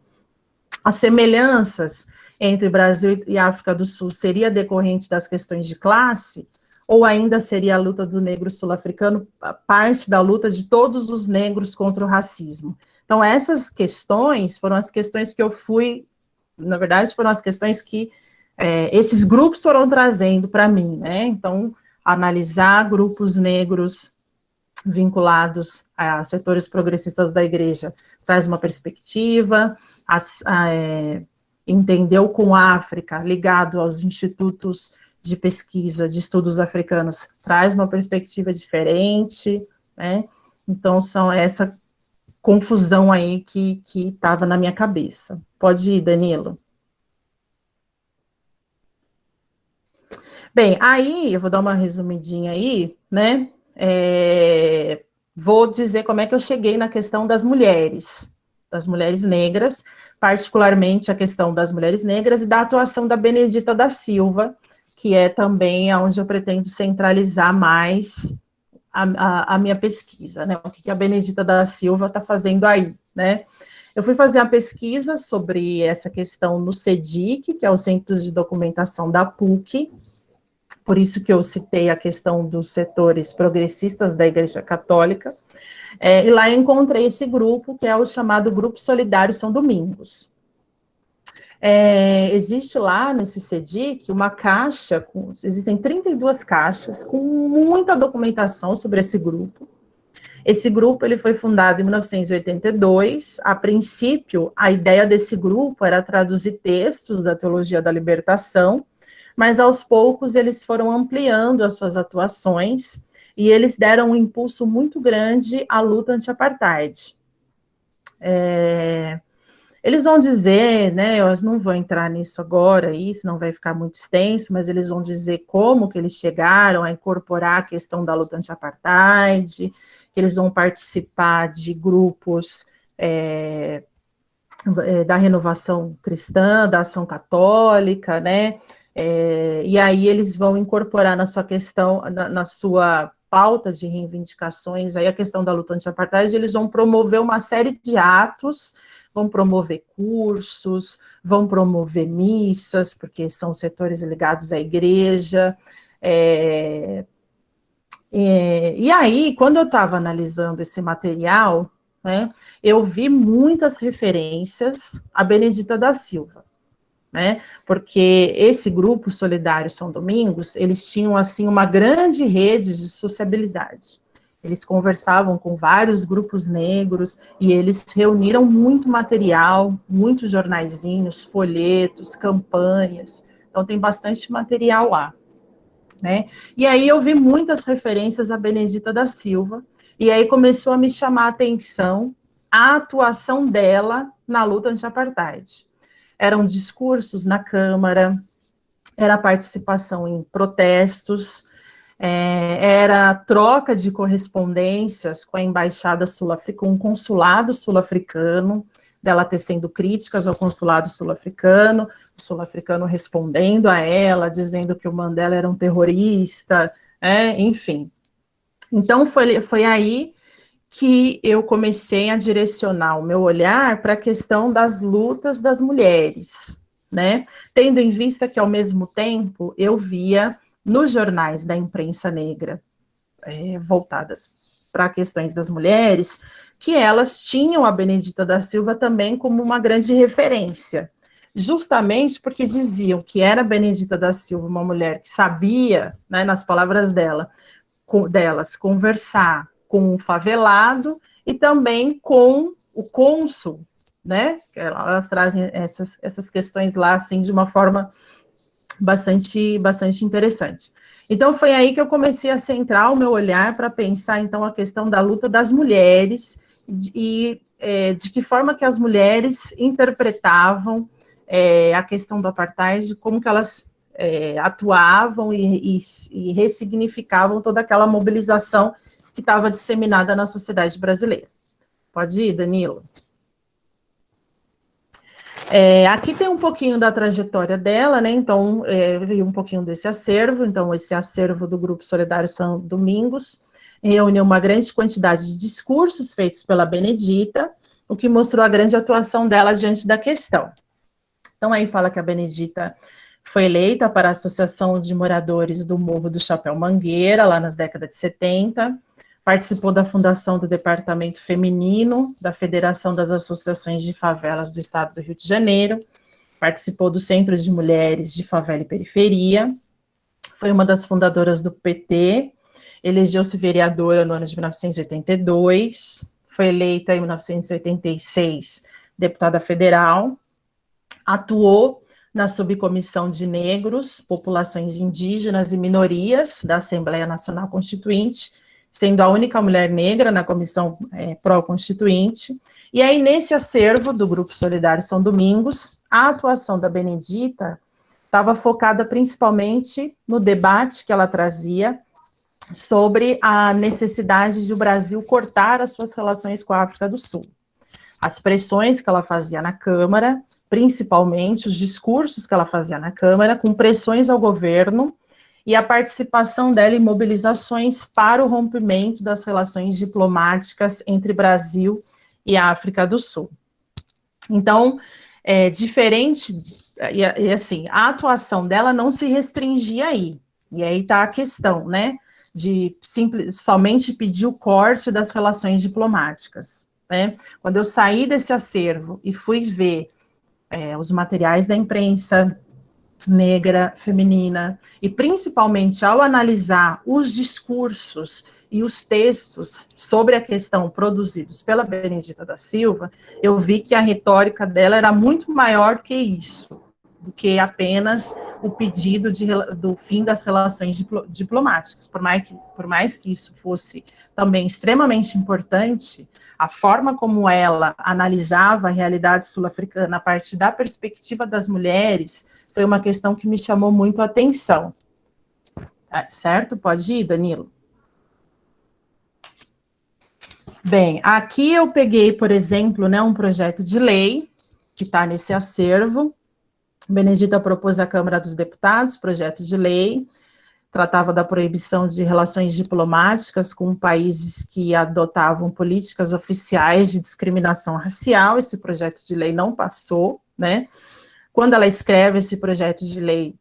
As semelhanças entre Brasil e África do Sul seria decorrente das questões de classe, ou ainda seria a luta do negro sul-africano parte da luta de todos os negros contra o racismo? Então, essas questões foram as questões que eu fui... Na verdade, foram as questões que esses grupos foram trazendo para mim, né? Então, analisar grupos negros vinculados a setores progressistas da igreja traz uma perspectiva, entender o Com África, ligado aos institutos de pesquisa de estudos africanos, traz uma perspectiva diferente, né? Então, são essa confusão aí que estava na minha cabeça. Pode ir, Danilo. Bem, aí, eu vou dar uma resumidinha aí, né? Vou dizer como é que eu cheguei na questão das mulheres negras, particularmente a questão das mulheres negras e da atuação da Benedita da Silva, que é também onde eu pretendo centralizar mais a minha pesquisa, né? O que a Benedita da Silva está fazendo aí, né? Eu fui fazer uma pesquisa sobre essa questão no CEDIC, que é o Centro de Documentação da PUC, por isso que eu citei a questão dos setores progressistas da Igreja Católica, e lá eu encontrei esse grupo, que é o chamado Grupo Solidário São Domingos. Existe lá nesse CEDIC uma caixa, existem 32 caixas com muita documentação sobre esse grupo. Esse grupo ele foi fundado em 1982. A princípio, a ideia desse grupo era traduzir textos da teologia da libertação, mas aos poucos eles foram ampliando as suas atuações e eles deram um impulso muito grande à luta anti-apartheid. Eles vão dizer, né, eu não vou entrar nisso agora, senão vai ficar muito extenso, mas eles vão dizer como que eles chegaram a incorporar a questão da luta anti-apartheid, que eles vão participar de grupos da renovação cristã, da ação católica, né, e aí eles vão incorporar na sua questão, na sua pauta de reivindicações, aí a questão da luta anti-apartheid, eles vão promover uma série de atos, vão promover cursos, vão promover missas, porque são setores ligados à igreja, e aí, quando eu estava analisando esse material, né, eu vi muitas referências a Benedita da Silva, né, porque esse grupo Solidário São Domingos, eles tinham, assim, uma grande rede de sociabilidade. Eles conversavam com vários grupos negros e eles reuniram muito material, muitos jornaizinhos, folhetos, campanhas, então tem bastante material lá. Né? E aí eu vi muitas referências a Benedita da Silva, e aí começou a me chamar a atenção a atuação dela na luta anti-apartheid. Eram discursos na Câmara, era participação em protestos, era troca de correspondências com a Embaixada Sul-Africana, com o Consulado Sul-Africano, dela tecendo críticas ao consulado sul-africano, o sul-africano respondendo a ela, dizendo que o Mandela era um terrorista, enfim. Então, foi aí que eu comecei a direcionar o meu olhar para a questão das lutas das mulheres, né? Tendo em vista que, ao mesmo tempo, eu via nos jornais da imprensa negra, voltadas para questões das mulheres, que elas tinham a Benedita da Silva também como uma grande referência, justamente porque diziam que era a Benedita da Silva uma mulher que sabia, né, nas palavras delas, conversar com o favelado e também com o cônsul, né, elas trazem essas questões lá, assim, de uma forma bastante interessante. Então, foi aí que eu comecei a centrar o meu olhar para pensar, então, a questão da luta das mulheres e de que forma que as mulheres interpretavam a questão do apartheid, como que elas atuavam e ressignificavam toda aquela mobilização que estava disseminada na sociedade brasileira. Pode ir, Danilo. Aqui tem um pouquinho da trajetória dela, né, então, veio um pouquinho desse acervo, então, esse acervo do Grupo Solidário São Domingos reuniu uma grande quantidade de discursos feitos pela Benedita, o que mostrou a grande atuação dela diante da questão. Então, aí fala que a Benedita foi eleita para a Associação de Moradores do Morro do Chapéu Mangueira, lá nas décadas de 70, participou da fundação do Departamento Feminino da Federação das Associações de Favelas do Estado do Rio de Janeiro, participou do Centro de Mulheres de Favela e Periferia, foi uma das fundadoras do PT, elegeu-se vereadora no ano de 1982, foi eleita em 1986 deputada federal, atuou na Subcomissão de Negros, Populações Indígenas e Minorias da Assembleia Nacional Constituinte, sendo a única mulher negra na comissão pró-constituinte, e aí nesse acervo do Grupo Solidário São Domingos, a atuação da Benedita estava focada principalmente no debate que ela trazia sobre a necessidade de o Brasil cortar as suas relações com a África do Sul. As pressões que ela fazia na Câmara, principalmente os discursos que ela fazia na Câmara, com pressões ao governo, e a participação dela em mobilizações para o rompimento das relações diplomáticas entre Brasil e África do Sul. Então, diferente, e assim, a atuação dela não se restringia aí. E aí está a questão, né, de somente pedir o corte das relações diplomáticas, né? Quando eu saí desse acervo e fui ver os materiais da imprensa negra, feminina, e principalmente ao analisar os discursos e os textos sobre a questão produzidos pela Benedita da Silva, eu vi que a retórica dela era muito maior que isso, do que apenas o pedido do fim das relações diplomáticas. Por mais que isso fosse também extremamente importante, a forma como ela analisava a realidade sul-africana a partir da perspectiva das mulheres foi uma questão que me chamou muito a atenção. Certo? Pode ir, Danilo? Bem, aqui eu peguei, por exemplo, né, um projeto de lei que está nesse acervo. Benedita propôs à Câmara dos Deputados projeto de lei, tratava da proibição de relações diplomáticas com países que adotavam políticas oficiais de discriminação racial. Esse projeto de lei não passou, né? Quando ela escreve esse projeto de lei,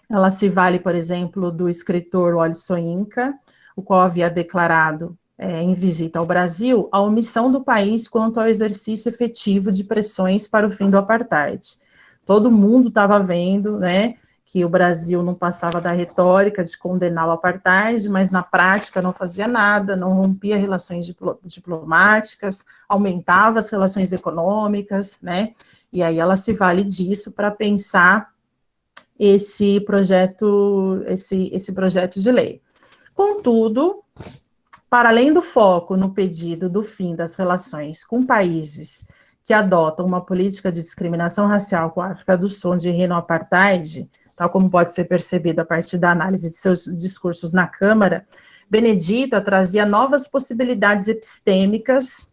ela se vale, por exemplo, do escritor Wole Soyinka, o qual havia declarado, em visita ao Brasil, a omissão do país quanto ao exercício efetivo de pressões para o fim do apartheid. Todo mundo estava vendo, né, que o Brasil não passava da retórica de condenar o apartheid, mas na prática não fazia nada, não rompia relações diplomáticas, aumentava as relações econômicas, né, e aí ela se vale disso para pensar esse projeto de lei. Contudo, para além do foco no pedido do fim das relações com países que adotam uma política de discriminação racial com a África do Sul, onde reina o apartheid, tal como pode ser percebido a partir da análise de seus discursos na Câmara, Benedita trazia novas possibilidades epistêmicas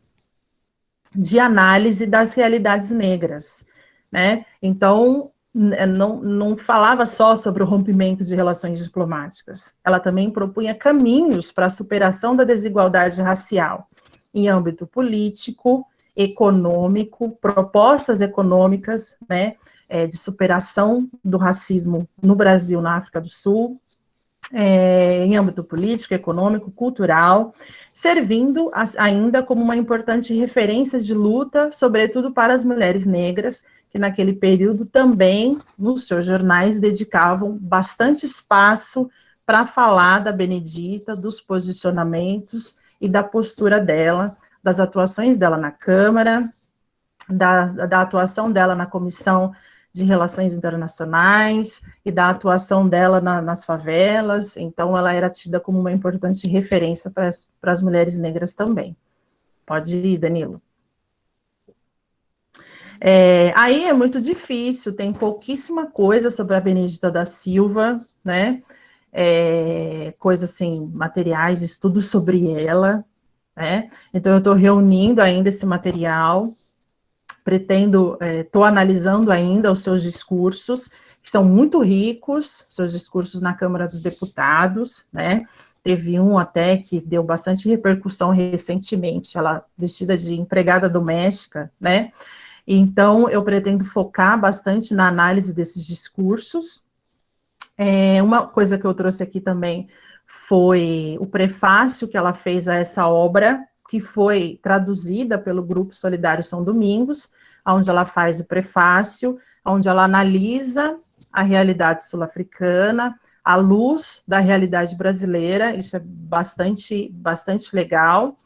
de análise das realidades negras, né? Então, não falava só sobre o rompimento de relações diplomáticas, ela também propunha caminhos para a superação da desigualdade racial em âmbito político, econômico, propostas econômicas, né, de superação do racismo no Brasil, na África do Sul, em âmbito político, econômico, cultural, servindo ainda como uma importante referência de luta, sobretudo para as mulheres negras, que naquele período também, nos seus jornais, dedicavam bastante espaço para falar da Benedita, dos posicionamentos e da postura dela, das atuações dela na Câmara, da atuação dela na Comissão de Relações Internacionais e da atuação dela nas favelas. Então, ela era tida como uma importante referência para as mulheres negras também. Pode ir, Danilo. Aí é muito difícil, tem pouquíssima coisa sobre a Benedita da Silva, né? Coisas assim, materiais, estudos sobre ela, né? Então, eu estou reunindo ainda esse material, estou analisando ainda os seus discursos, que são muito ricos, seus discursos na Câmara dos Deputados, né? Teve um até que deu bastante repercussão recentemente, ela vestida de empregada doméstica, né? Então, eu pretendo focar bastante na análise desses discursos. Uma coisa que eu trouxe aqui também foi o prefácio que ela fez a essa obra, que foi traduzida pelo Grupo Solidário São Domingos, onde ela faz o prefácio, onde ela analisa a realidade sul-africana, à luz da realidade brasileira. Isso é bastante legal,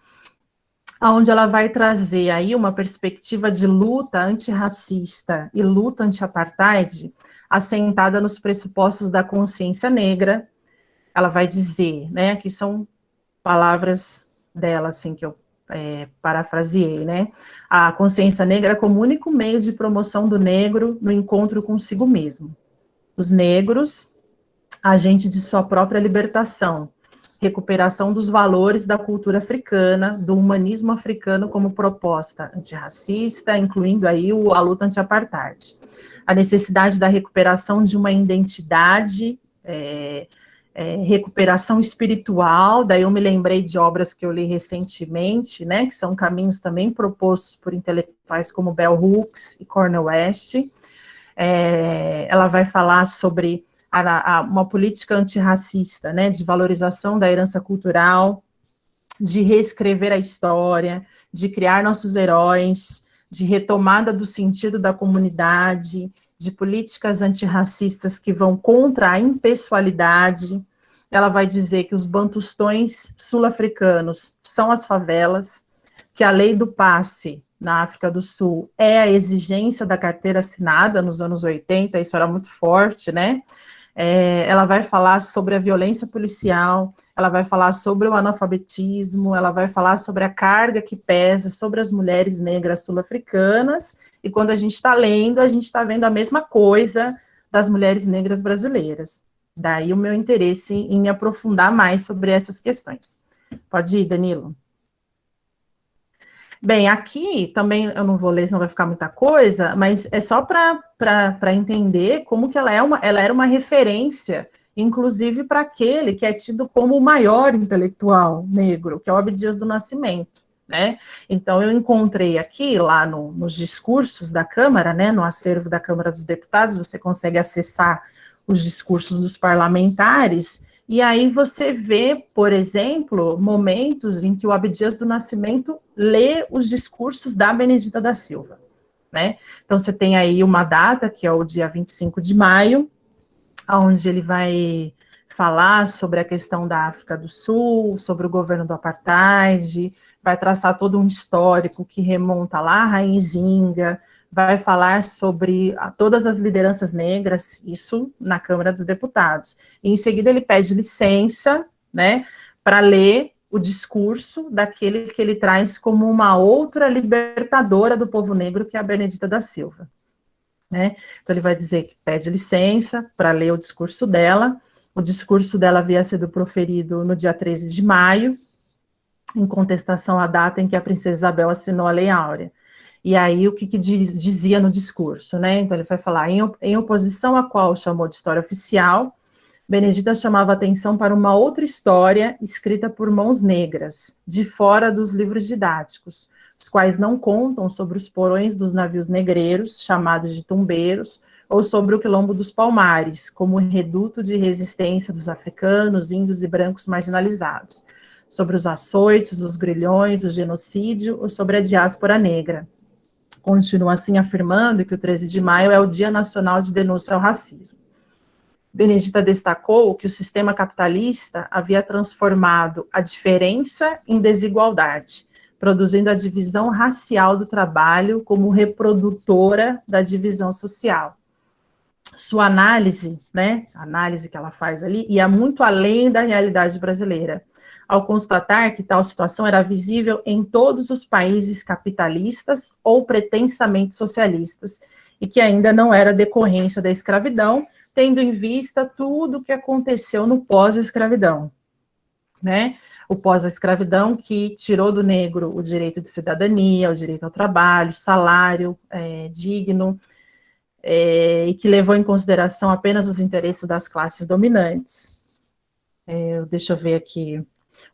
onde ela vai trazer aí uma perspectiva de luta antirracista e luta anti-apartheid, assentada nos pressupostos da consciência negra. Ela vai dizer, né, que são palavras dela, assim, que eu parafraseei, né, a consciência negra como único meio de promoção do negro no encontro consigo mesmo. Os negros, agente de sua própria libertação, recuperação dos valores da cultura africana, do humanismo africano como proposta antirracista, incluindo aí a luta anti-apartheid. A necessidade da recuperação de uma identidade recuperação espiritual. Daí eu me lembrei de obras que eu li recentemente, né, que são caminhos também propostos por intelectuais como Bell Hooks e Cornel West. Ela vai falar sobre uma política antirracista, né, de valorização da herança cultural, de reescrever a história, de criar nossos heróis, de retomada do sentido da comunidade, de políticas antirracistas que vão contra a impessoalidade. Ela vai dizer que os bantustões sul-africanos são as favelas, que a lei do passe na África do Sul é a exigência da carteira assinada nos anos 80, isso era muito forte, né? Ela vai falar sobre a violência policial, ela vai falar sobre o analfabetismo, ela vai falar sobre a carga que pesa sobre as mulheres negras sul-africanas, e quando a gente está lendo, a gente está vendo a mesma coisa das mulheres negras brasileiras. Daí o meu interesse em me aprofundar mais sobre essas questões. Pode ir, Danilo. Bem, aqui também eu não vou ler, senão vai ficar muita coisa, mas é só para entender como que ela era uma referência, inclusive para aquele que é tido como o maior intelectual negro, que é o Abdias do Nascimento, né? Então eu encontrei aqui, lá nos discursos da Câmara, né, no acervo da Câmara dos Deputados, você consegue acessar os discursos dos parlamentares, e aí você vê, por exemplo, momentos em que o Abdias do Nascimento lê os discursos da Benedita da Silva, né? Então você tem aí uma data, que é o dia 25 de maio, onde ele vai falar sobre a questão da África do Sul, sobre o governo do apartheid, vai traçar todo um histórico que remonta lá a Rainzinga, vai falar sobre todas as lideranças negras, isso na Câmara dos Deputados. E em seguida ele pede licença, né, para ler o discurso daquele que ele traz como uma outra libertadora do povo negro, que é a Benedita da Silva, né? Então ele vai dizer que pede licença para ler o discurso dela. O discurso dela havia sido proferido no dia 13 de maio, em contestação à data em que a princesa Isabel assinou a Lei Áurea. E aí, o que dizia no discurso, né? Então, ele vai falar, em oposição à qual chamou de história oficial, Benedita chamava atenção para uma outra história escrita por mãos negras, de fora dos livros didáticos, os quais não contam sobre os porões dos navios negreiros, chamados de tumbeiros, ou sobre o quilombo dos Palmares, como reduto de resistência dos africanos, índios e brancos marginalizados, sobre os açoites, os grilhões, o genocídio, ou sobre a diáspora negra. Continua assim afirmando que o 13 de maio é o Dia Nacional de Denúncia ao Racismo. Benedita destacou que o sistema capitalista havia transformado a diferença em desigualdade, produzindo a divisão racial do trabalho como reprodutora da divisão social. Sua análise, né, a análise que ela faz ali, ia muito além da realidade brasileira, ao constatar que tal situação era visível em todos os países capitalistas ou pretensamente socialistas, e que ainda não era decorrência da escravidão, tendo em vista tudo o que aconteceu no pós-escravidão, né? O pós-escravidão que tirou do negro o direito de cidadania, o direito ao trabalho, salário digno, e que levou em consideração apenas os interesses das classes dominantes. Deixa eu ver aqui.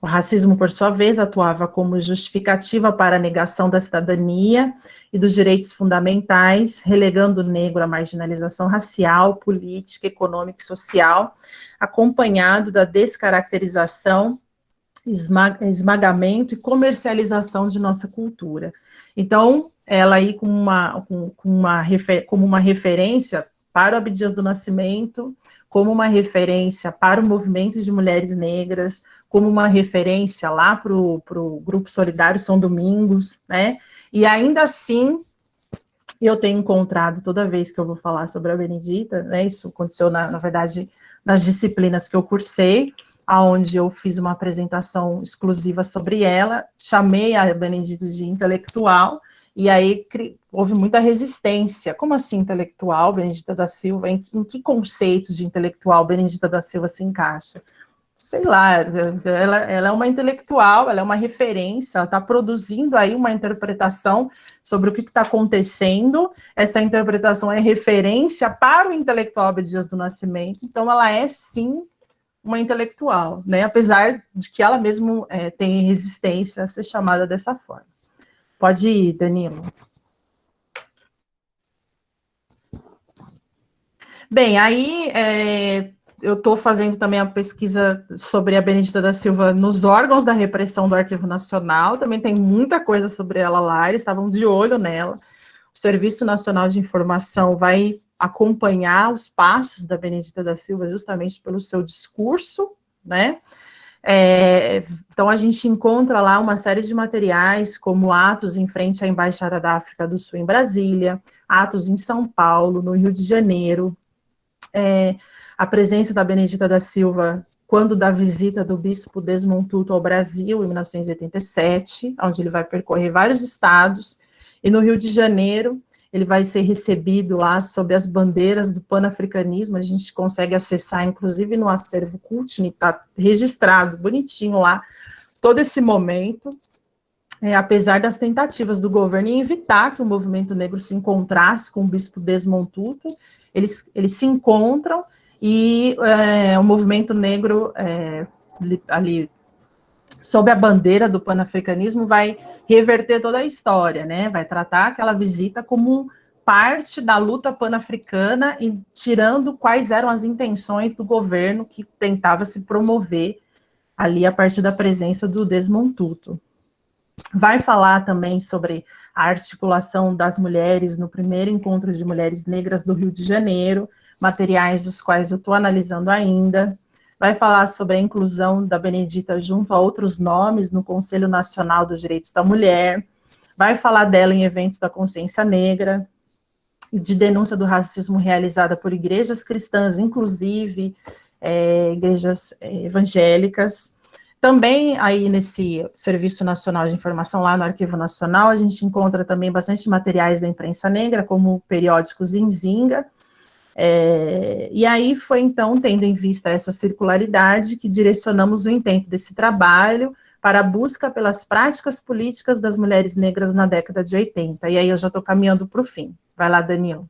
O racismo, por sua vez, atuava como justificativa para a negação da cidadania e dos direitos fundamentais, relegando o negro à marginalização racial, política, econômica e social, acompanhado da descaracterização, esmagamento e comercialização de nossa cultura. Então, ela aí como uma referência para o Abdias do Nascimento, como uma referência para o movimento de mulheres negras, como uma referência lá para o Grupo Solidário São Domingos, né? E ainda assim, eu tenho encontrado, toda vez que eu vou falar sobre a Benedita, né? Isso aconteceu, na verdade, nas disciplinas que eu cursei, onde eu fiz uma apresentação exclusiva sobre ela, chamei a Benedita de intelectual, e aí houve muita resistência. Como assim intelectual, Benedita da Silva? Em que conceito de intelectual Benedita da Silva se encaixa? Sei lá, ela é uma intelectual, ela é uma referência, ela está produzindo aí uma interpretação sobre o que está acontecendo, essa interpretação é referência para o intelectual Abdias do Nascimento, então ela é sim uma intelectual, né? Apesar de que ela mesma tem resistência a ser chamada dessa forma. Pode ir, Danilo. Bem, aí eu estou fazendo também a pesquisa sobre a Benedita da Silva nos órgãos da repressão do Arquivo Nacional, também tem muita coisa sobre ela lá, eles estavam de olho nela. O Serviço Nacional de Informação vai acompanhar os passos da Benedita da Silva justamente pelo seu discurso, né? Então, a gente encontra lá uma série de materiais, como atos em frente à Embaixada da África do Sul em Brasília, atos em São Paulo, no Rio de Janeiro, a presença da Benedita da Silva quando da visita do bispo Desmond Tutu ao Brasil, em 1987, onde ele vai percorrer vários estados, e no Rio de Janeiro, ele vai ser recebido lá sob as bandeiras do panafricanismo, a gente consegue acessar, inclusive, no acervo Cultini, está registrado, bonitinho lá, todo esse momento, apesar das tentativas do governo em evitar que o movimento negro se encontrasse com o bispo Desmond Tutu, eles se encontram, e o movimento negro, ali, sob a bandeira do panafricanismo, vai reverter toda a história, né? Vai tratar aquela visita como parte da luta panafricana e tirando quais eram as intenções do governo que tentava se promover ali a partir da presença do Desmond Tutu. Vai falar também sobre a articulação das mulheres no primeiro encontro de mulheres negras do Rio de Janeiro, materiais dos quais eu estou analisando ainda. Vai falar sobre a inclusão da Benedita junto a outros nomes no Conselho Nacional dos Direitos da Mulher, vai falar dela em eventos da consciência negra, de denúncia do racismo realizada por igrejas cristãs, inclusive igrejas evangélicas. Também aí nesse Serviço Nacional de Informação, lá no Arquivo Nacional, a gente encontra também bastante materiais da imprensa negra, como periódicos em Zinga. E aí foi, então, tendo em vista essa circularidade, que direcionamos o intento desse trabalho para a busca pelas práticas políticas das mulheres negras na década de 80. E aí eu já estou caminhando para o fim. Vai lá, Danilo.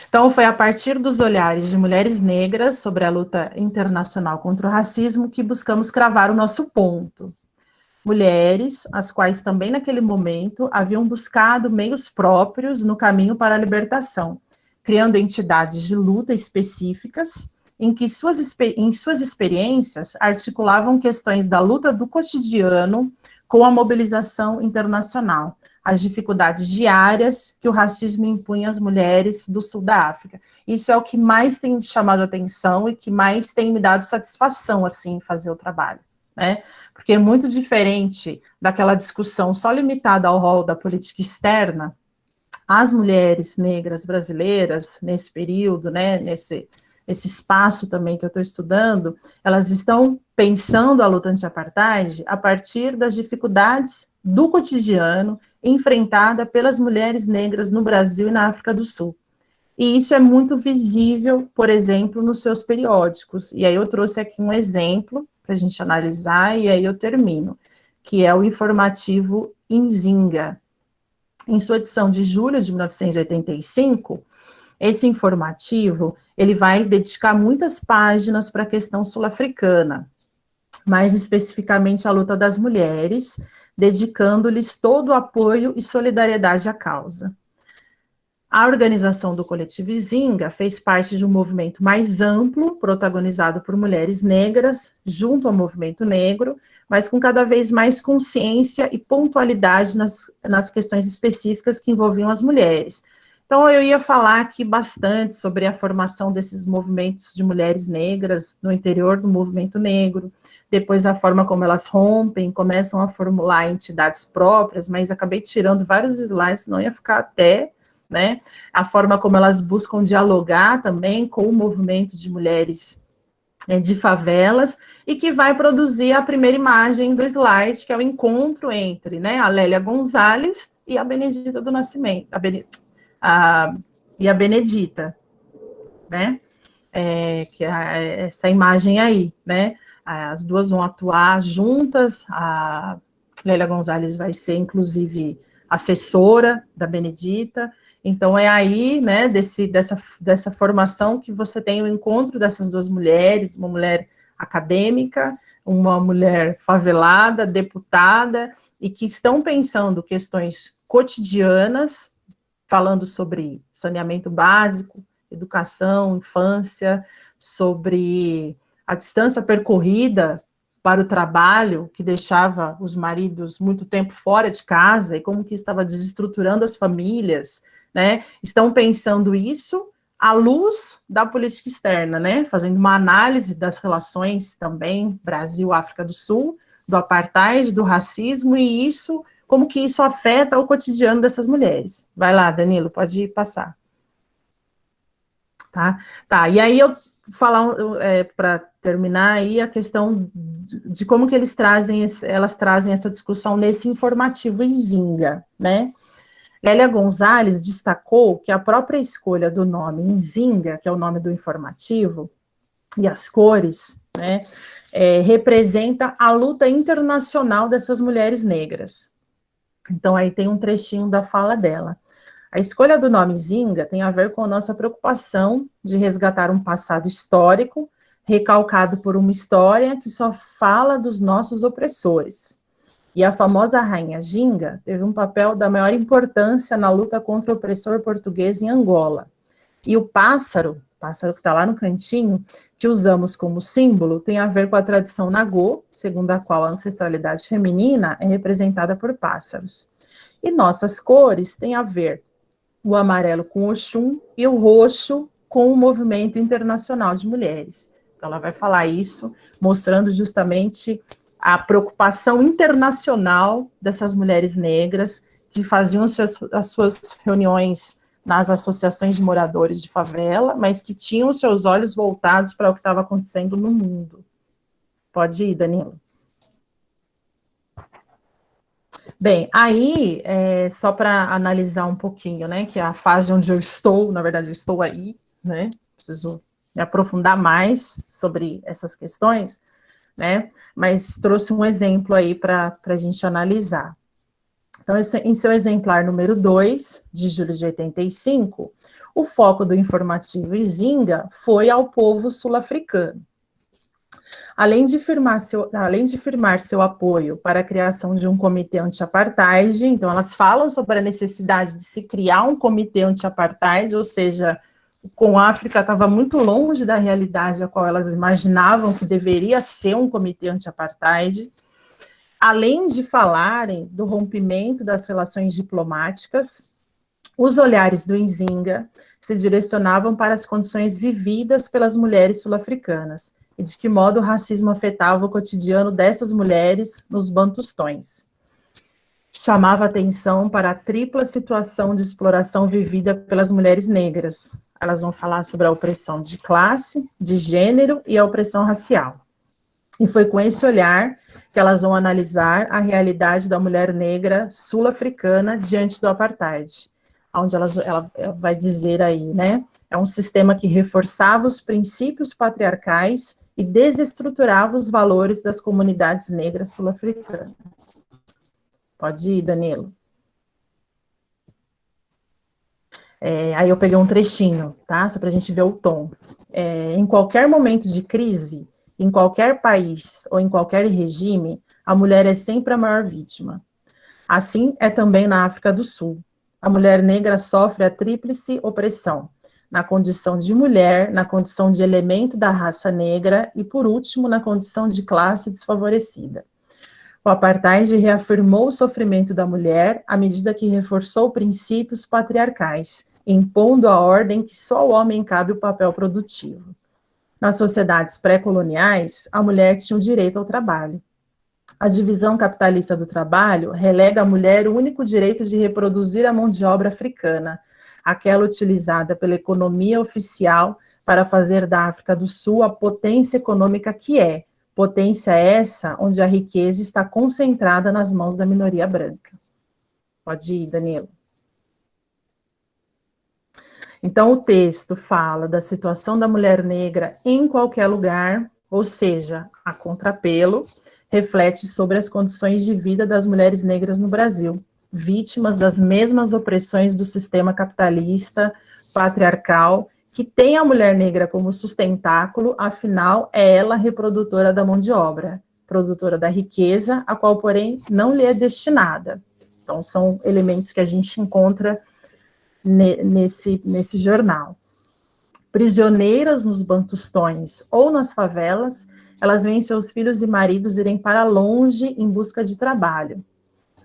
Então, foi a partir dos olhares de mulheres negras sobre a luta internacional contra o racismo que buscamos cravar o nosso ponto. Mulheres, as quais também naquele momento haviam buscado meios próprios no caminho para a libertação, criando entidades de luta específicas, em que em suas experiências articulavam questões da luta do cotidiano com a mobilização internacional, as dificuldades diárias que o racismo impunha às mulheres do sul da África. Isso é o que mais tem chamado a atenção e que mais tem me dado satisfação, assim, em fazer o trabalho, né? Porque é muito diferente daquela discussão só limitada ao rol da política externa. As mulheres negras brasileiras, nesse período, né, nesse espaço também que eu estou estudando, elas estão pensando a luta anti-apartheid a partir das dificuldades do cotidiano enfrentada pelas mulheres negras no Brasil e na África do Sul. E isso é muito visível, por exemplo, nos seus periódicos. E aí eu trouxe aqui um exemplo para a gente analisar, e aí eu termino, que é o informativo Nzinga. Em sua edição de julho de 1985, esse informativo, ele vai dedicar muitas páginas para a questão sul-africana, mais especificamente à luta das mulheres, dedicando-lhes todo o apoio e solidariedade à causa. A organização do coletivo Nzinga fez parte de um movimento mais amplo, protagonizado por mulheres negras, junto ao movimento negro, mas com cada vez mais consciência e pontualidade nas questões específicas que envolviam as mulheres. Então, eu ia falar aqui bastante sobre a formação desses movimentos de mulheres negras no interior do movimento negro, depois a forma como elas rompem, começam a formular entidades próprias, mas acabei tirando vários slides, senão ia ficar até, né? A forma como elas buscam dialogar também com o movimento de mulheres de favelas, e que vai produzir a primeira imagem do slide, que é o encontro entre, né, a Lélia Gonzalez e a Benedita do Nascimento, e a Benedita, né, que é essa imagem aí, né, as duas vão atuar juntas, a Lélia Gonzalez vai ser, inclusive, assessora da Benedita, Então, é aí, né, dessa formação que você tem o encontro dessas duas mulheres, uma mulher acadêmica, uma mulher favelada, deputada, e que estão pensando questões cotidianas, falando sobre saneamento básico, educação, infância, sobre a distância percorrida para o trabalho, que deixava os maridos muito tempo fora de casa, e como que estava desestruturando as famílias, né? Estão pensando isso à luz da política externa, né? Fazendo uma análise das relações também Brasil-África do Sul, do apartheid, do racismo, e isso, como que isso afeta o cotidiano dessas mulheres. Vai lá, Danilo, pode passar. Tá, e aí eu falar, para terminar aí, a questão de como que elas trazem essa discussão nesse informativo Nzinga, né? Lélia Gonzalez destacou que a própria escolha do nome Nzinga, que é o nome do informativo, e as cores, né, representa a luta internacional dessas mulheres negras. Então, aí tem um trechinho da fala dela. A escolha do nome Nzinga tem a ver com a nossa preocupação de resgatar um passado histórico, recalcado por uma história que só fala dos nossos opressores. E a famosa rainha Ginga teve um papel da maior importância na luta contra o opressor português em Angola. E o pássaro que está lá no cantinho, que usamos como símbolo, tem a ver com a tradição Nagô, segundo a qual a ancestralidade feminina é representada por pássaros. E nossas cores têm a ver o amarelo com o Oxum e o roxo com o Movimento Internacional de Mulheres. Então, ela vai falar isso, mostrando justamente a preocupação internacional dessas mulheres negras que faziam as suas reuniões nas associações de moradores de favela, mas que tinham seus olhos voltados para o que estava acontecendo no mundo. Pode ir, Danilo. Bem, aí, só para analisar um pouquinho, né, que é a fase onde eu estou, na verdade, eu estou aí, né, preciso me aprofundar mais sobre essas questões, né, mas trouxe um exemplo aí para a gente analisar. Então, em seu exemplar número 2, de julho de 85, o foco do informativo Nzinga foi ao povo sul-africano. Além de firmar seu apoio para a criação de um comitê anti-apartheid, então elas falam sobre a necessidade de se criar um comitê anti-apartheid, ou seja, com a África estava muito longe da realidade a qual elas imaginavam que deveria ser um comitê anti-apartheid. Além de falarem do rompimento das relações diplomáticas, os olhares do Nzinga se direcionavam para as condições vividas pelas mulheres sul-africanas e de que modo o racismo afetava o cotidiano dessas mulheres nos bantustões. Chamava atenção para a tripla situação de exploração vivida pelas mulheres negras. Elas vão falar sobre a opressão de classe, de gênero e a opressão racial. E foi com esse olhar que elas vão analisar a realidade da mulher negra sul-africana diante do apartheid, onde ela vai dizer aí, né, é um sistema que reforçava os princípios patriarcais e desestruturava os valores das comunidades negras sul-africanas. Pode ir, Danilo. Aí eu peguei um trechinho, tá, só para a gente ver o tom. Em qualquer momento de crise, em qualquer país ou em qualquer regime, a mulher é sempre a maior vítima. Assim é também na África do Sul. A mulher negra sofre a tríplice opressão, na condição de mulher, na condição de elemento da raça negra e, por último, na condição de classe desfavorecida. O apartheid reafirmou o sofrimento da mulher à medida que reforçou princípios patriarcais, impondo a ordem que só ao homem cabe o papel produtivo. Nas sociedades pré-coloniais, a mulher tinha o direito ao trabalho. A divisão capitalista do trabalho relega à mulher o único direito de reproduzir a mão de obra africana, aquela utilizada pela economia oficial para fazer da África do Sul a potência econômica que é, potência essa onde a riqueza está concentrada nas mãos da minoria branca. Pode ir, Danilo. Então, o texto fala da situação da mulher negra em qualquer lugar, ou seja, a contrapelo, reflete sobre as condições de vida das mulheres negras no Brasil, vítimas das mesmas opressões do sistema capitalista, patriarcal, que tem a mulher negra como sustentáculo, afinal, é ela reprodutora da mão de obra, produtora da riqueza, a qual, porém, não lhe é destinada. Então, são elementos que a gente encontra nesse jornal. Prisioneiras nos bantustões ou nas favelas, elas veem seus filhos e maridos irem para longe em busca de trabalho.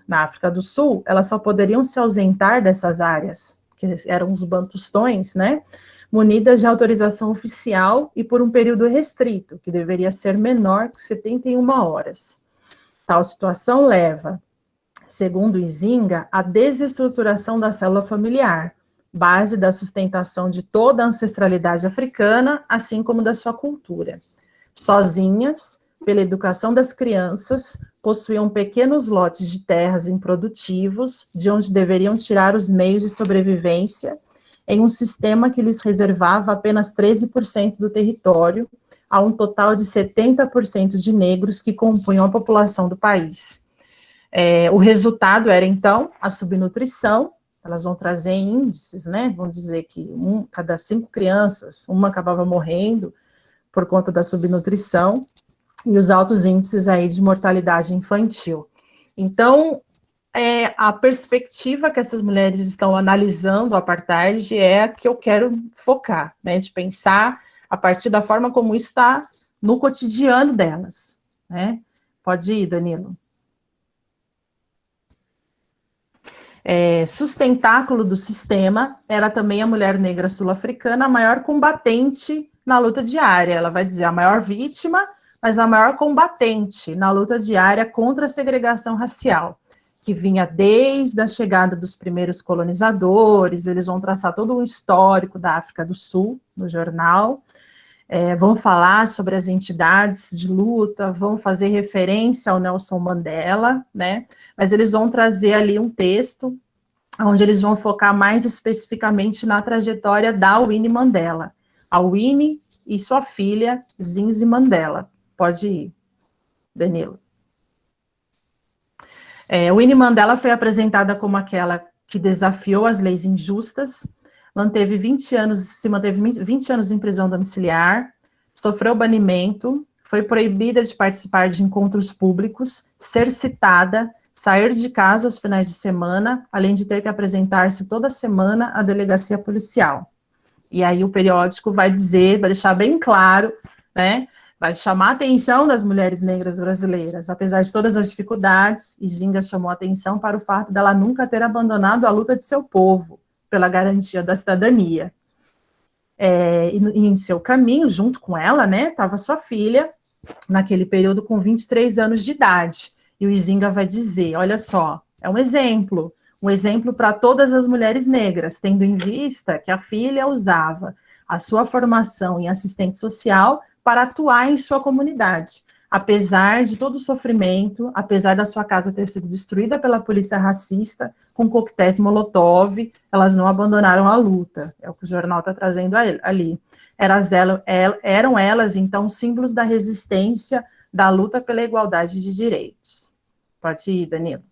Na África do Sul, elas só poderiam se ausentar dessas áreas, que eram os bantustões, né, munidas de autorização oficial e por um período restrito, que deveria ser menor que 71 horas. Tal situação leva, segundo Izinga, à desestruturação da célula familiar, base da sustentação de toda a ancestralidade africana, assim como da sua cultura. Sozinhas, pela educação das crianças, possuíam pequenos lotes de terras improdutivos, de onde deveriam tirar os meios de sobrevivência, em um sistema que lhes reservava apenas 13% do território, a um total de 70% de negros que compunham a população do país. O resultado era, então, a subnutrição. Elas vão trazer índices, né? Vão dizer que cada 5 crianças, uma acabava morrendo por conta da subnutrição, e os altos índices aí de mortalidade infantil. Então, a perspectiva que essas mulheres estão analisando o apartheid é a que eu quero focar, né? De pensar a partir da forma como está no cotidiano delas, né? Pode ir, Danilo. Sustentáculo do sistema, era também a mulher negra sul-africana, a maior combatente na luta diária. Ela vai dizer a maior vítima, mas a maior combatente na luta diária contra a segregação racial, que vinha desde a chegada dos primeiros colonizadores. Eles vão traçar todo um histórico da África do Sul no jornal, vão falar sobre as entidades de luta, vão fazer referência ao Nelson Mandela, né? Mas eles vão trazer ali um texto onde eles vão focar mais especificamente na trajetória da Winnie Mandela, a Winnie e sua filha Zinzi Mandela. Pode ir, Danilo. Winnie Mandela foi apresentada como aquela que desafiou as leis injustas, se manteve 20 anos em prisão domiciliar, sofreu banimento, foi proibida de participar de encontros públicos, ser citada, sair de casa aos finais de semana, além de ter que apresentar-se toda semana à delegacia policial. E aí o periódico vai deixar bem claro, né, vai chamar a atenção das mulheres negras brasileiras. Apesar de todas as dificuldades, Izinga chamou a atenção para o fato dela nunca ter abandonado a luta de seu povo pela garantia da cidadania. E em seu caminho, junto com ela, né, estava sua filha, naquele período com 23 anos de idade. E o Izinga vai dizer, olha só, é um exemplo para todas as mulheres negras, tendo em vista que a filha usava a sua formação em assistente social para atuar em sua comunidade. Apesar de todo o sofrimento, apesar da sua casa ter sido destruída pela polícia racista, com coquetéis Molotov, elas não abandonaram a luta. É o que o jornal está trazendo ali. Eram elas, então, símbolos da resistência, da luta pela igualdade de direitos. Pode ir, Danilo.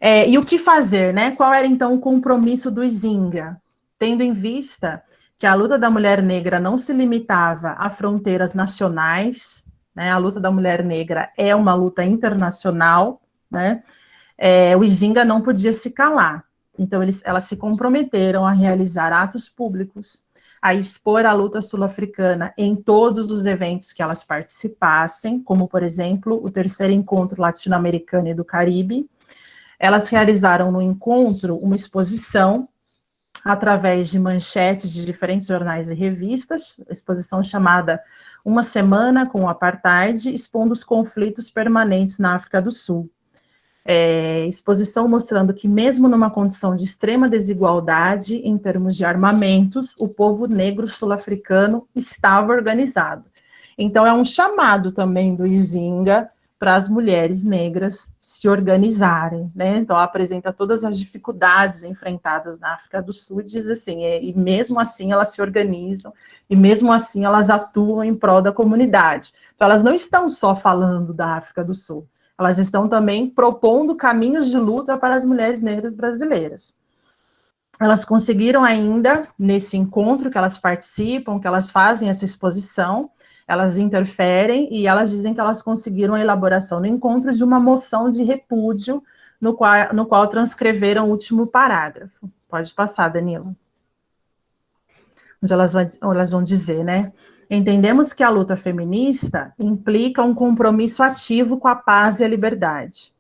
E o que fazer, né? Qual era, então, o compromisso do Izinga? Tendo em vista que a luta da mulher negra não se limitava a fronteiras nacionais, né? A luta da mulher negra é uma luta internacional, né? O Izinga não podia se calar. Então, elas se comprometeram a realizar atos públicos, a expor a luta sul-africana em todos os eventos que elas participassem, como, por exemplo, o terceiro encontro latino-americano e do Caribe. Elas realizaram no encontro uma exposição através de manchetes de diferentes jornais e revistas, exposição chamada Uma Semana com o Apartheid, expondo os conflitos permanentes na África do Sul. Exposição mostrando que mesmo numa condição de extrema desigualdade em termos de armamentos, o povo negro sul-africano estava organizado. Então é um chamado também do Izinga para as mulheres negras se organizarem, né? Então apresenta todas as dificuldades enfrentadas na África do Sul e diz assim, e mesmo assim elas se organizam, e mesmo assim elas atuam em prol da comunidade. Então elas não estão só falando da África do Sul, elas estão também propondo caminhos de luta para as mulheres negras brasileiras. Elas conseguiram ainda, nesse encontro que elas participam, que elas fazem essa exposição, elas interferem e elas dizem que elas conseguiram a elaboração no encontro de uma moção de repúdio, no qual transcreveram o último parágrafo. Pode passar, Danilo. Onde elas vão dizer, né? Entendemos que a luta feminista implica um compromisso ativo com a paz e a liberdade.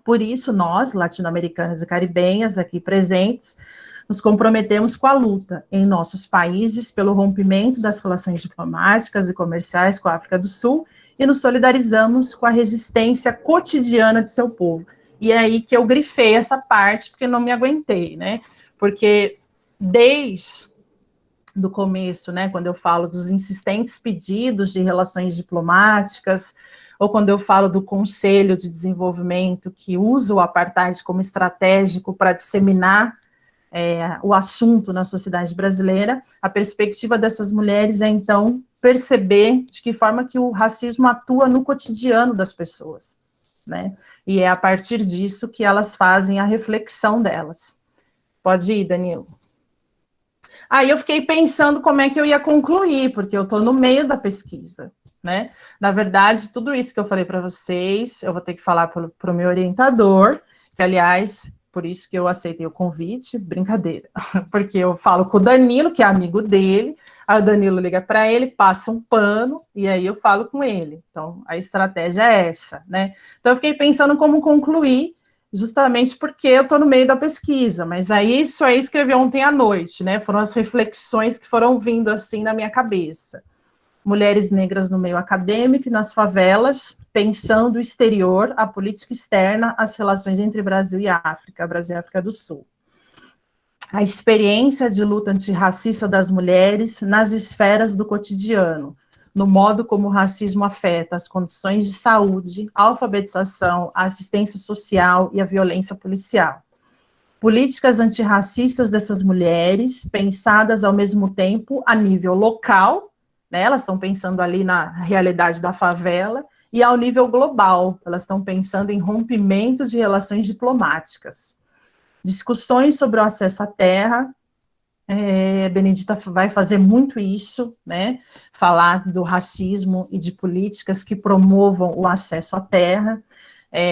Por isso, nós, latino-americanas e caribenhas aqui presentes, nos comprometemos com a luta em nossos países pelo rompimento das relações diplomáticas e comerciais com a África do Sul e nos solidarizamos com a resistência cotidiana de seu povo. E é aí que eu grifei essa parte, porque não me aguentei, né? Porque desde do começo, né, quando eu falo dos insistentes pedidos de relações diplomáticas, ou quando eu falo do Conselho de Desenvolvimento, que usa o apartheid como estratégico para disseminar o assunto na sociedade brasileira, a perspectiva dessas mulheres é, então, perceber de que forma que o racismo atua no cotidiano das pessoas, né? E é a partir disso que elas fazem a reflexão delas. Pode ir, Danilo. Aí eu fiquei pensando como é que eu ia concluir, porque eu estou no meio da pesquisa, né? Na verdade, tudo isso que eu falei para vocês, eu vou ter que falar para o meu orientador, que, aliás, por isso que eu aceitei o convite, brincadeira, porque eu falo com o Danilo, que é amigo dele, aí o Danilo liga para ele, passa um pano, e aí eu falo com ele. Então, a estratégia é essa, né? Então, eu fiquei pensando como concluir, justamente porque eu estou no meio da pesquisa, mas aí isso aí escrevi ontem à noite, né? Foram as reflexões que foram vindo assim na minha cabeça. Mulheres negras no meio acadêmico e nas favelas, pensando o exterior, a política externa, as relações entre Brasil e África do Sul. A experiência de luta antirracista das mulheres nas esferas do cotidiano, no modo como o racismo afeta as condições de saúde, a alfabetização, a assistência social e a violência policial. Políticas antirracistas dessas mulheres, pensadas ao mesmo tempo a nível local, né, elas estão pensando ali na realidade da favela, e ao nível global, elas estão pensando em rompimentos de relações diplomáticas. Discussões sobre o acesso à terra, Benedita vai fazer muito isso, né? Falar do racismo e de políticas que promovam o acesso à terra,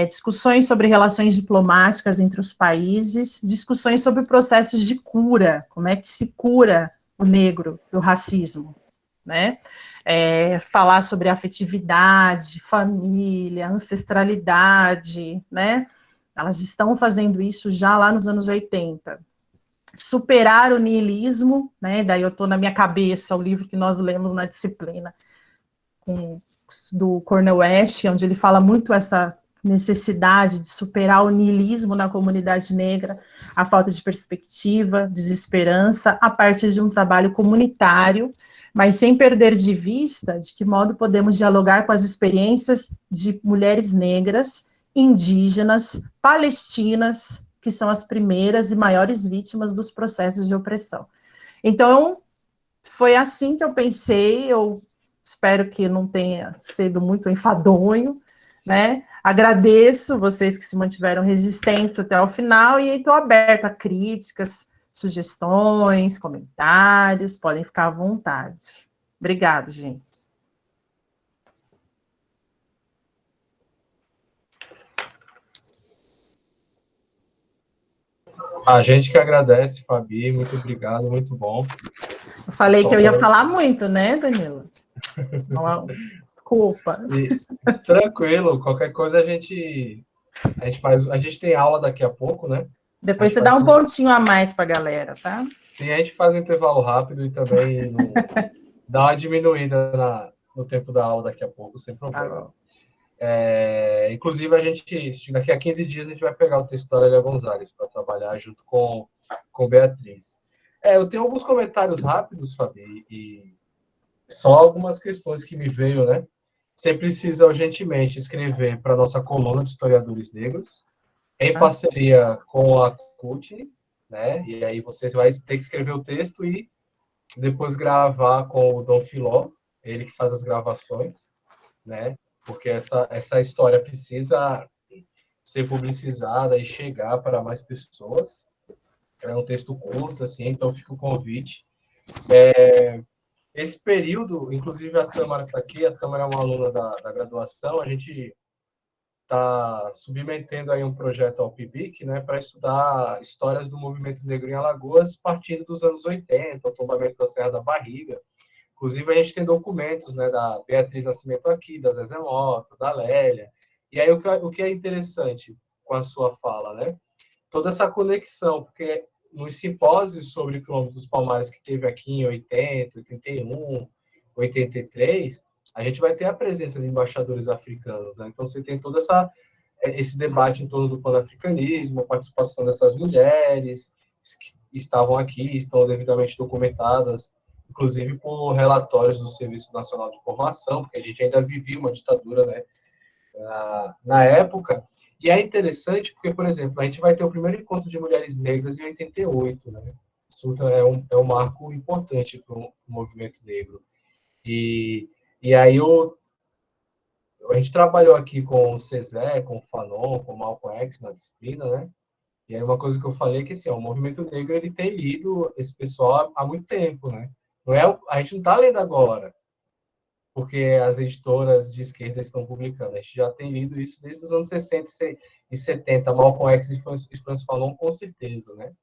discussões sobre relações diplomáticas entre os países, discussões sobre processos de cura, como é que se cura o negro do racismo, né? Falar sobre afetividade, família, ancestralidade, né? Elas estão fazendo isso já lá nos anos 80. Superar o niilismo, né? Daí eu estou na minha cabeça o livro que nós lemos na disciplina do Cornel West, onde ele fala muito essa necessidade de superar o niilismo na comunidade negra, a falta de perspectiva, desesperança, a partir de um trabalho comunitário, mas sem perder de vista de que modo podemos dialogar com as experiências de mulheres negras, indígenas, palestinas, que são as primeiras e maiores vítimas dos processos de opressão. Então, foi assim que eu pensei, eu espero que não tenha sido muito enfadonho, né? Agradeço vocês que se mantiveram resistentes até o final e estou aberta a críticas, sugestões, comentários, podem ficar à vontade. Obrigada, gente. A gente que agradece, Fabi, muito obrigado, muito bom. Eu falei que eu ia falar muito, né, Danilo? Desculpa. Tranquilo, qualquer coisa a gente faz. A gente tem aula daqui a pouco, né? Depois você dá um pontinho a mais para a galera, tá? Sim, a gente faz um intervalo rápido e também dá uma diminuída no tempo da aula daqui a pouco, sem problema. Inclusive, daqui a 15 dias, a gente vai pegar o texto da Lélia Gonzalez para trabalhar junto com Beatriz. Eu tenho alguns comentários rápidos, Fabi, e só algumas questões que me veio, né? Você precisa urgentemente escrever para a nossa coluna de historiadores negros, em parceria com a CUT, né? E aí você vai ter que escrever o texto e depois gravar com o Dom Filó, ele que faz as gravações, né? porque essa história precisa ser publicizada e chegar para mais pessoas. É um texto curto, assim, então fica o convite. Esse período, inclusive a Tâmara está aqui, a Tâmara é uma aluna da graduação, a gente está submetendo aí um projeto ao PIBIC, né, para estudar histórias do movimento negro em Alagoas, partindo dos anos 80, o tombamento da Serra da Barriga. Inclusive, a gente tem documentos, né, da Beatriz Nascimento aqui, da Zezé Mota, da Lélia. E aí, o que é interessante com a sua fala, né? Toda essa conexão, porque nos simpósios sobre o quilômetro dos Palmares que teve aqui em 80, 81, 83, a gente vai ter a presença de embaixadores africanos, né? Então, você tem todo esse debate em torno do panafricanismo, a participação dessas mulheres que estavam aqui, estão devidamente documentadas, inclusive por relatórios do Serviço Nacional de Informação, porque a gente ainda vivia uma ditadura, né, na época. E é interessante porque, por exemplo, a gente vai ter o primeiro encontro de mulheres negras em 88, né? Isso é um marco importante para o movimento negro. E aí a gente trabalhou aqui com o Cesé, com o Fanon, com o Malcolm X na disciplina, né? E aí uma coisa que eu falei é que assim, ó, o movimento negro ele tem lido esse pessoal há muito tempo, né? Não é, a gente não está lendo agora, porque as editoras de esquerda estão publicando. A gente já tem lido isso desde os anos 60 e 70, Malcolm X e Francis Fanon, com certeza, né?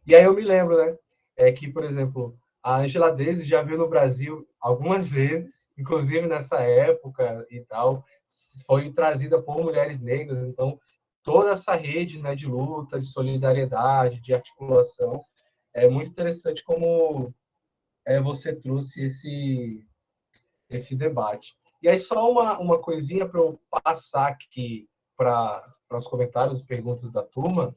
E aí eu me lembro, né, que, por exemplo, a Angela Daisy já veio no Brasil algumas vezes, inclusive nessa época e tal, foi trazida por mulheres negras, então toda essa rede, né, de luta, de solidariedade, de articulação, é muito interessante como você trouxe esse debate. E aí só uma coisinha para eu passar aqui para os comentários, perguntas da turma.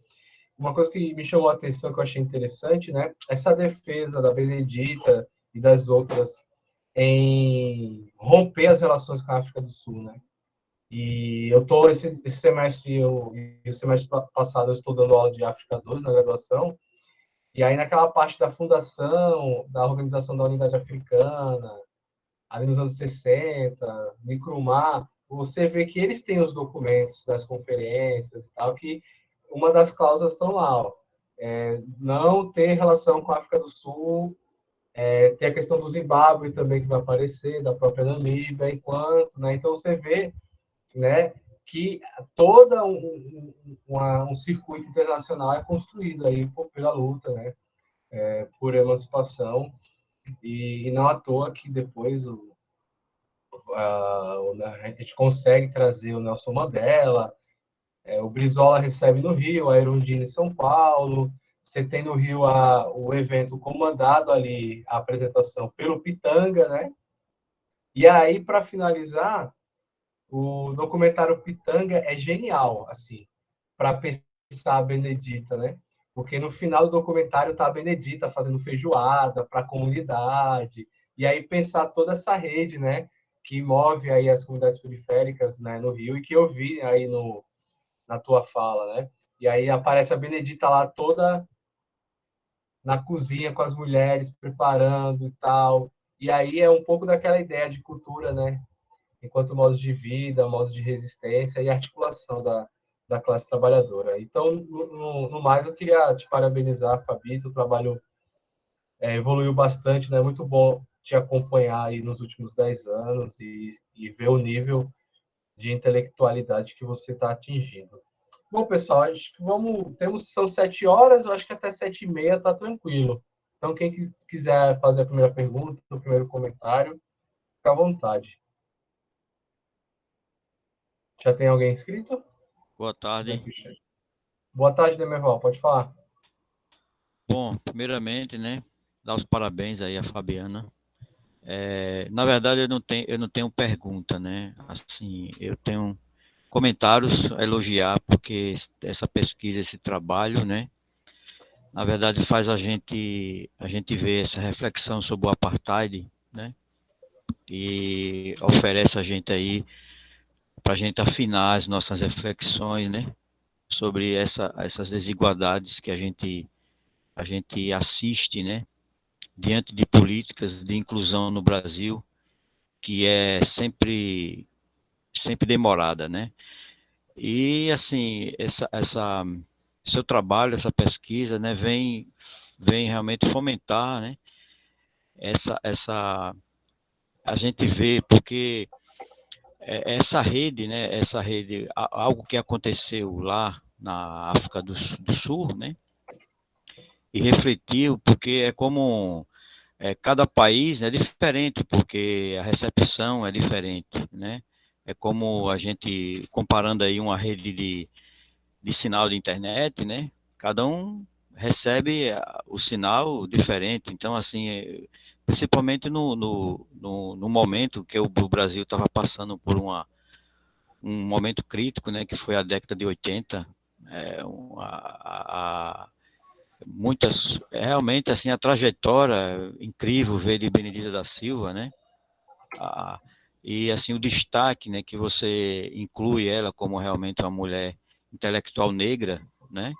Uma coisa que me chamou a atenção, que eu achei interessante, né? Essa defesa da Benedita e das outras em romper as relações com a África do Sul, né? E eu tô esse semestre e o semestre passado eu estou dando aula de África 2 na graduação, e aí naquela parte da fundação, da organização da Unidade Africana, ali nos anos 60, Nkrumah, você vê que eles têm os documentos das conferências e tal, que uma das cláusulas estão lá, ó, não ter relação com a África do Sul, tem a questão do Zimbábue também que vai aparecer, da própria Namíbia, enquanto, né? Então você vê, né, que todo um circuito internacional é construído aí pela luta, né, por emancipação, e não à toa que depois a gente consegue trazer o Nelson Mandela, o Brizola recebe no Rio, a Erundina em São Paulo, você tem no Rio o evento comandado ali, a apresentação pelo Pitanga, né? E aí, para finalizar, o documentário Pitanga é genial, assim, para pensar a Benedita, né? Porque no final do documentário tá a Benedita fazendo feijoada para a comunidade, e aí pensar toda essa rede, né, que move aí as comunidades periféricas, né, no Rio, e que eu vi aí na tua fala, né? E aí aparece a Benedita lá toda na cozinha com as mulheres, preparando e tal. E aí é um pouco daquela ideia de cultura, né? Enquanto modo de vida, modo de resistência e articulação da classe trabalhadora. Então, no mais, eu queria te parabenizar, Fabi, o trabalho evoluiu bastante, né? Muito bom te acompanhar aí nos últimos 10 anos e ver o nível de intelectualidade que você está atingindo. Bom, pessoal, acho que são 7 horas, eu acho que até 7h30 está tranquilo. Então, quem quiser fazer a primeira pergunta, o primeiro comentário, fica à vontade. Já tem alguém inscrito? Boa tarde. Boa tarde, Demerval, pode falar. Bom, primeiramente, né, dar os parabéns aí à Fabiana. Na verdade, eu não tenho pergunta, né? Assim, eu tenho comentários a elogiar, porque essa pesquisa, esse trabalho, né, na verdade faz a gente ver essa reflexão sobre o apartheid, né? E oferece a gente aí para a gente afinar as nossas reflexões, né, sobre essas desigualdades que a gente assiste, né, diante de políticas de inclusão no Brasil, que é sempre sempre demorada, né? E, assim, seu trabalho, essa pesquisa, né, vem realmente fomentar, né, essa, a gente vê, porque essa rede, algo que aconteceu lá na África do Sul, né, e refletiu, porque é como cada país é diferente, porque a recepção é diferente, né? É como a gente, comparando aí uma rede de sinal de internet, né? Cada um recebe o sinal diferente. Então, assim, principalmente no momento que o Brasil estava passando por um momento crítico, né? Que foi a década de 80, muitas, realmente, assim, a trajetória incrível veio de Benedita da Silva, né? A, e, assim, o destaque, né? Que você inclui ela como realmente uma mulher intelectual negra, né?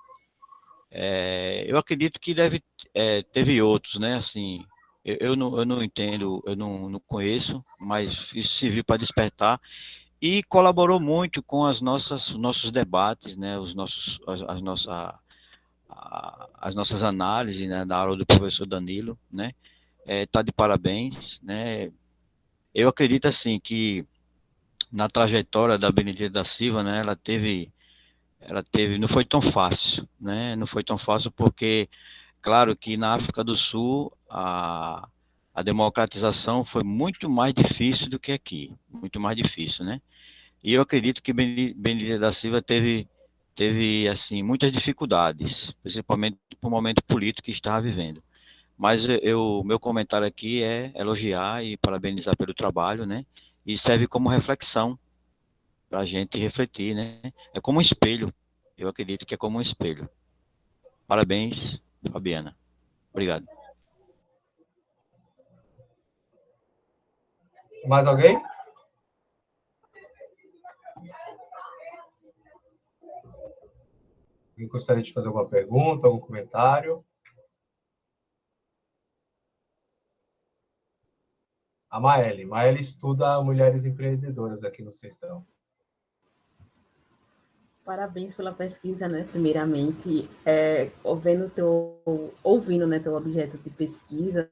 Eu acredito que teve outros, né? Assim, eu não entendo, eu não conheço, mas isso serviu para despertar e colaborou muito com nossos debates, né? As nossas análises, né? Da aula do professor Danilo, né? Tá de parabéns, né? Eu acredito assim que na trajetória da Benedita da Silva, né? Não foi tão fácil, né? Não foi tão fácil porque claro que na África do Sul a democratização foi muito mais difícil do que aqui, muito mais difícil, né? E eu acredito que Benedita da Silva teve assim muitas dificuldades, principalmente por momento político que estava vivendo. Mas meu comentário aqui é elogiar e parabenizar pelo trabalho, né? E serve como reflexão para a gente refletir, né? É como um espelho. Eu acredito que é como um espelho. Parabéns, Fabiana. Obrigado. Mais alguém? Alguém gostaria de fazer alguma pergunta, algum comentário? A Maeli. Maeli estuda mulheres empreendedoras aqui no Sertão. Parabéns pela pesquisa, né? Primeiramente, ouvindo, né, teu objeto de pesquisa,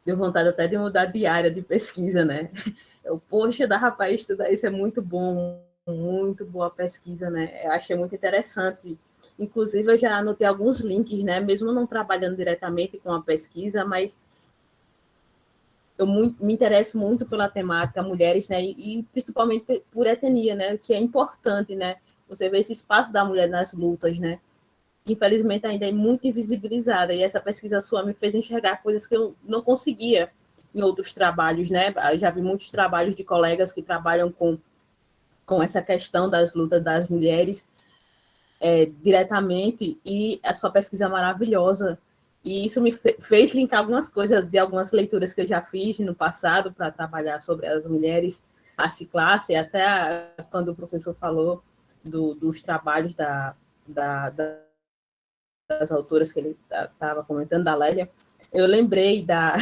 deu vontade até de mudar de área de pesquisa, né? Poxa, dá rapaz estudar isso, é muito bom, muito boa a pesquisa, né? Eu achei muito interessante. Inclusive, eu já anotei alguns links, né? Mesmo não trabalhando diretamente com a pesquisa, mas me interesso muito pela temática mulheres, né? E principalmente por etnia, né? Que é importante, né? Você vê esse espaço da mulher nas lutas, né? Que infelizmente ainda é muito invisibilizada. E essa pesquisa sua me fez enxergar coisas que eu não conseguia em outros trabalhos, né? Eu já vi muitos trabalhos de colegas que trabalham com essa questão das lutas das mulheres diretamente, e a sua pesquisa é maravilhosa. E isso me fez linkar algumas coisas de algumas leituras que eu já fiz no passado para trabalhar sobre as mulheres, raça e classe, até quando o professor falou dos trabalhos das autoras que ele estava comentando, da Lélia, eu lembrei da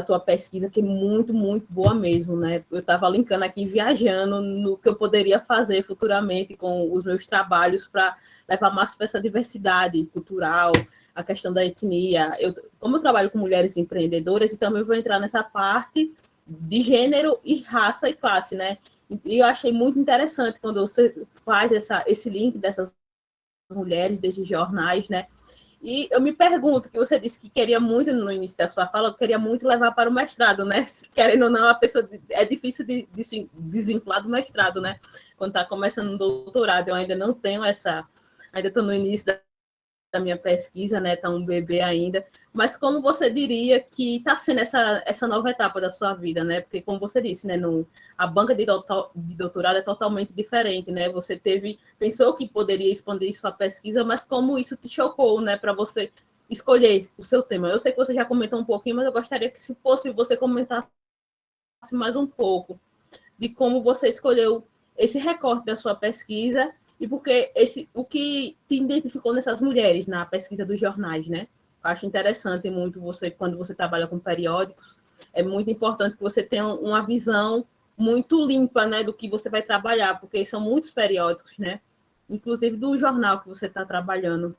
tua pesquisa, que é muito, muito boa mesmo, né? Eu estava linkando aqui, viajando no que eu poderia fazer futuramente com os meus trabalhos para levar mais para essa diversidade cultural, a questão da etnia. Como eu trabalho com mulheres empreendedoras, e também vou entrar nessa parte de gênero e raça e classe, né? E eu achei muito interessante quando você faz esse link dessas mulheres, desses jornais, né? E eu me pergunto, que você disse que queria muito, no início da sua fala, queria muito levar para o mestrado, né? Querendo ou não, a pessoa é difícil de desvincular do mestrado, né? Quando está começando um doutorado, eu ainda não tenho ainda estou no início da minha pesquisa, né? Está um bebê ainda. Mas como você diria que está sendo essa nova etapa da sua vida, né? Porque, como você disse, né? A banca de doutorado é totalmente diferente, né? Você pensou que poderia expandir sua pesquisa, mas como isso te chocou, né? Para você escolher o seu tema. Eu sei que você já comentou um pouquinho, mas eu gostaria que, se fosse, você comentasse mais um pouco de como você escolheu esse recorte da sua pesquisa e porque o que te identificou nessas mulheres na pesquisa dos jornais, né? Eu acho interessante muito quando você trabalha com periódicos, é muito importante que você tenha uma visão muito limpa, né, do que você vai trabalhar, porque são muitos periódicos, né? Inclusive do jornal que você está trabalhando.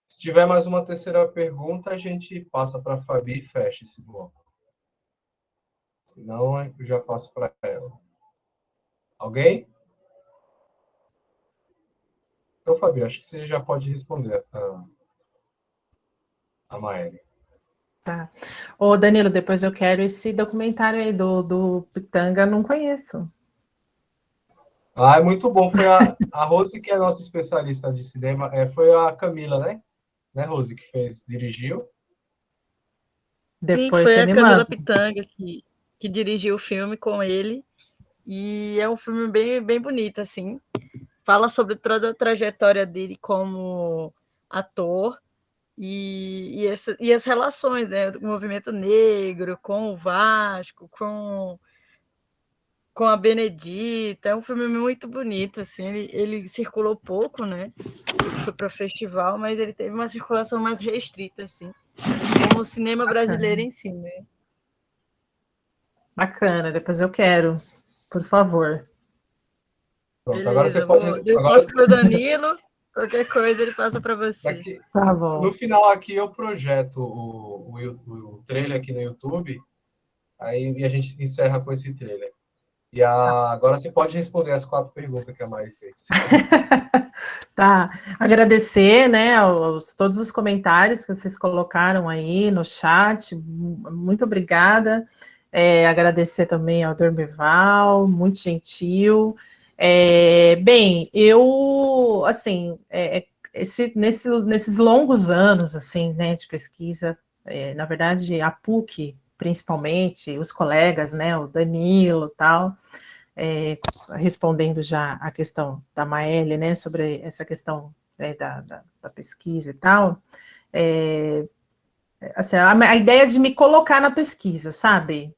Se tiver mais uma terceira pergunta, a gente passa para a Fabi e fecha esse bloco. Senão, eu já passo para ela. Alguém? Então, Fabi, acho que você já pode responder a Maeli. Tá. Ô, Danilo, depois eu quero esse documentário aí do Pitanga, não conheço. Ah, é muito bom. Foi a Rose, que é a nossa especialista de cinema. Foi a Camila, né? Né, Rose, que dirigiu. Sim, Depois foi você a me Camila manda. Pitanga que dirigiu o filme com ele. E é um filme bem, bem bonito, assim. Fala sobre toda a trajetória dele como ator e as relações, né, do movimento negro com o Vasco, com a Benedita. É um filme muito bonito, assim. Ele circulou pouco, né? Ele foi para o festival, mas ele teve uma circulação mais restrita, assim, como o cinema brasileiro em si, né? Bacana, depois eu quero, por favor. Pronto, agora Beleza, você pode. eu Agora, passo para o Danilo, qualquer coisa ele passa para você. Tá bom. no final aqui eu projeto o trailer aqui no YouTube, aí e a gente encerra com esse trailer. Agora você pode responder as 4 perguntas que a Mari fez. Tá, agradecer, né, todos os comentários que vocês colocaram aí no chat, muito obrigada. Agradecer também ao Dormeval, muito gentil. Bem, eu, assim, nesses longos anos, assim, né, de pesquisa, na verdade, a PUC, principalmente, os colegas, né, o Danilo e tal, respondendo já a questão da Maeli, né, sobre essa questão, né, da pesquisa e tal, assim, a ideia de me colocar na pesquisa, sabe?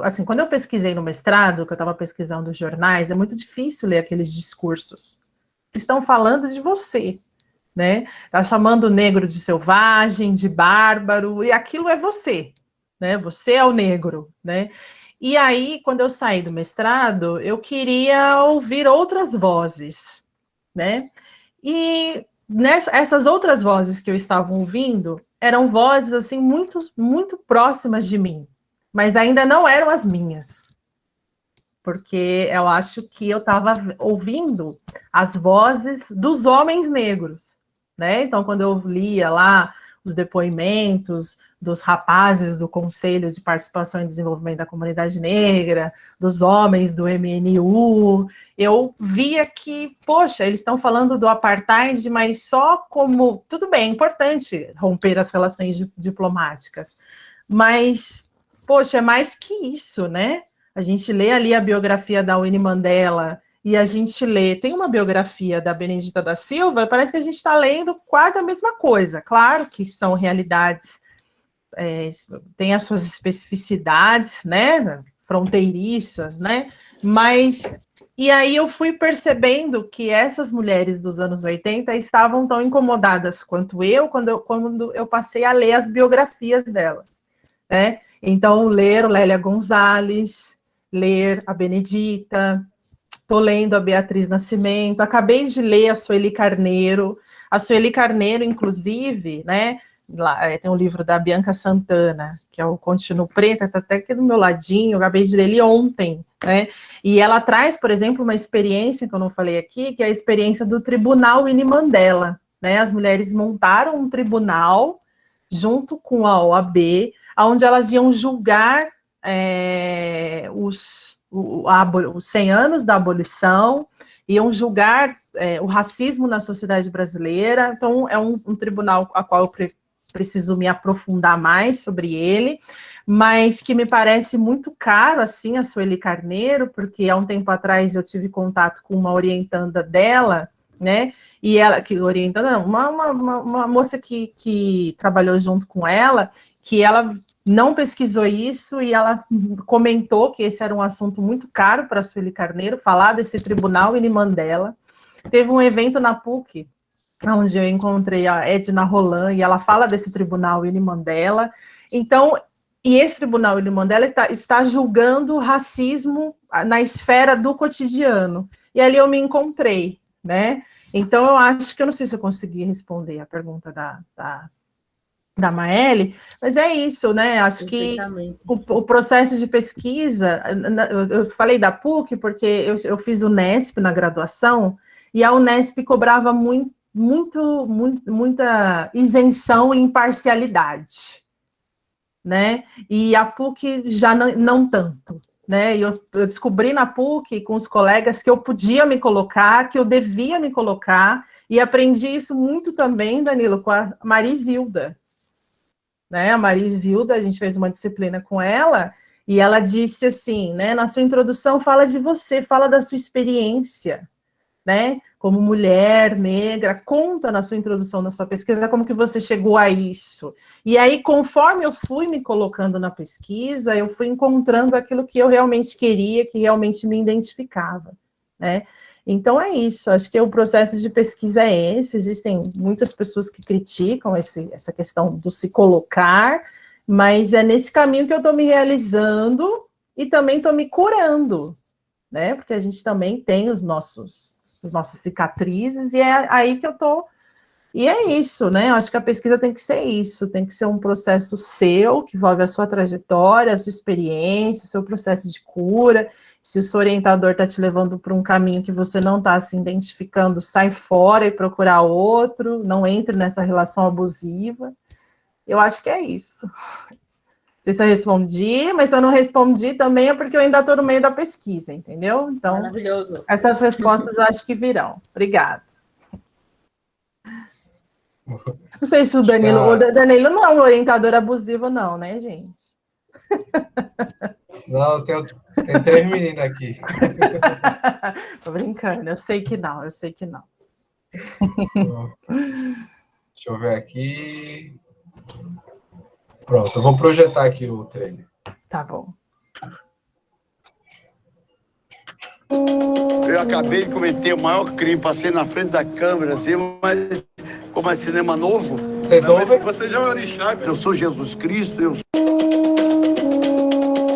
Assim, quando eu pesquisei no mestrado, que eu estava pesquisando os jornais, é muito difícil ler aqueles discursos que estão falando de você, né? Tá chamando o negro de selvagem, de bárbaro, e aquilo é você, né? Você é o negro, né? E aí, quando eu saí do mestrado, eu queria ouvir outras vozes, né? E essas outras vozes que eu estava ouvindo eram vozes assim muito, muito próximas de mim, mas ainda não eram as minhas, porque eu acho que eu estava ouvindo as vozes dos homens negros, né? Então, quando eu lia lá os depoimentos dos rapazes do Conselho de Participação e Desenvolvimento da Comunidade Negra, dos homens do MNU, eu via que, poxa, eles estão falando do apartheid, mas só como, tudo bem, é importante romper as relações diplomáticas, mas, poxa, é mais que isso, né? A gente lê ali a biografia da Winnie Mandela e a gente tem uma biografia da Benedita da Silva, parece que a gente está lendo quase a mesma coisa. Claro que são realidades, tem as suas especificidades, né, fronteiriças, né, mas, e aí eu fui percebendo que essas mulheres dos anos 80 estavam tão incomodadas quanto eu, quando eu passei a ler as biografias delas, né, então ler Lélia Gonzalez, ler a Benedita, estou lendo a Beatriz Nascimento, acabei de ler a Sueli Carneiro, inclusive, né, lá, tem um livro da Bianca Santana, que é o Continuo Preta, está até aqui do meu ladinho, eu acabei de ler ele ontem, né, e ela traz, por exemplo, uma experiência que eu não falei aqui, que é a experiência do Tribunal Winnie Mandela, né, as mulheres montaram um tribunal junto com a OAB, onde elas iam julgar os 100 anos da abolição, iam julgar o racismo na sociedade brasileira. Então, é um tribunal a qual eu preciso me aprofundar mais sobre ele, mas que me parece muito caro, assim, a Sueli Carneiro, porque há um tempo atrás eu tive contato com uma orientanda dela, né, e ela, uma moça que trabalhou junto com ela, que ela não pesquisou isso e ela comentou que esse era um assunto muito caro para a Sueli Carneiro, falar desse tribunal Winnie Mandela. Teve um evento na PUC, onde eu encontrei a Edna Roland, e ela fala desse tribunal Winnie Mandela. Então, E esse tribunal Willy Mandela está julgando o racismo na esfera do cotidiano. E ali eu me encontrei, né? Então, eu acho que eu não sei se eu consegui responder a pergunta da Maëlle, mas é isso, né? Acho que o processo de pesquisa, eu falei da PUC porque eu fiz o Unesp na graduação, e a Unesp cobrava muita isenção e imparcialidade, né? E a PUC já não tanto, né? E eu descobri na PUC com os colegas que eu podia me colocar, que eu devia me colocar, e aprendi isso muito também, Danilo, com a Marizilda, né? A Marizilda, a gente fez uma disciplina com ela, e ela disse assim, né? Na sua introdução, fala de você, fala da sua experiência, né? Como mulher negra, conta na sua introdução, na sua pesquisa, como que você chegou a isso. E aí, conforme eu fui me colocando na pesquisa, eu fui encontrando aquilo que eu realmente queria, que realmente me identificava, né? Então, é isso. Acho que o processo de pesquisa é esse. Existem muitas pessoas que criticam essa questão do se colocar, mas é nesse caminho que eu estou me realizando e também estou me curando, né? Porque a gente também tem as nossas cicatrizes, e é aí que eu tô. E é isso, né? Eu acho que a pesquisa tem que ser isso, tem que ser um processo seu, que envolve a sua trajetória, a sua experiência, o seu processo de cura. Se o seu orientador está te levando para um caminho que você não está se identificando, sai fora e procura outro, não entre nessa relação abusiva. Eu acho que é isso. Não sei se eu respondi, mas se eu não respondi também é porque eu ainda estou no meio da pesquisa, entendeu? Então, maravilhoso. Essas respostas eu acho que virão. Obrigada. Não sei se o Danilo não é um orientador abusivo, não, né, gente? Não, tem 3 meninas aqui. Tô brincando, eu sei que não. Deixa eu ver aqui. Pronto, eu vou projetar aqui o trailer. Tá bom. Eu acabei de cometer o maior crime, passei na frente da câmera, assim, mas como é cinema novo... Vocês ouvem? Você já é um orixá. Eu sou Jesus Cristo,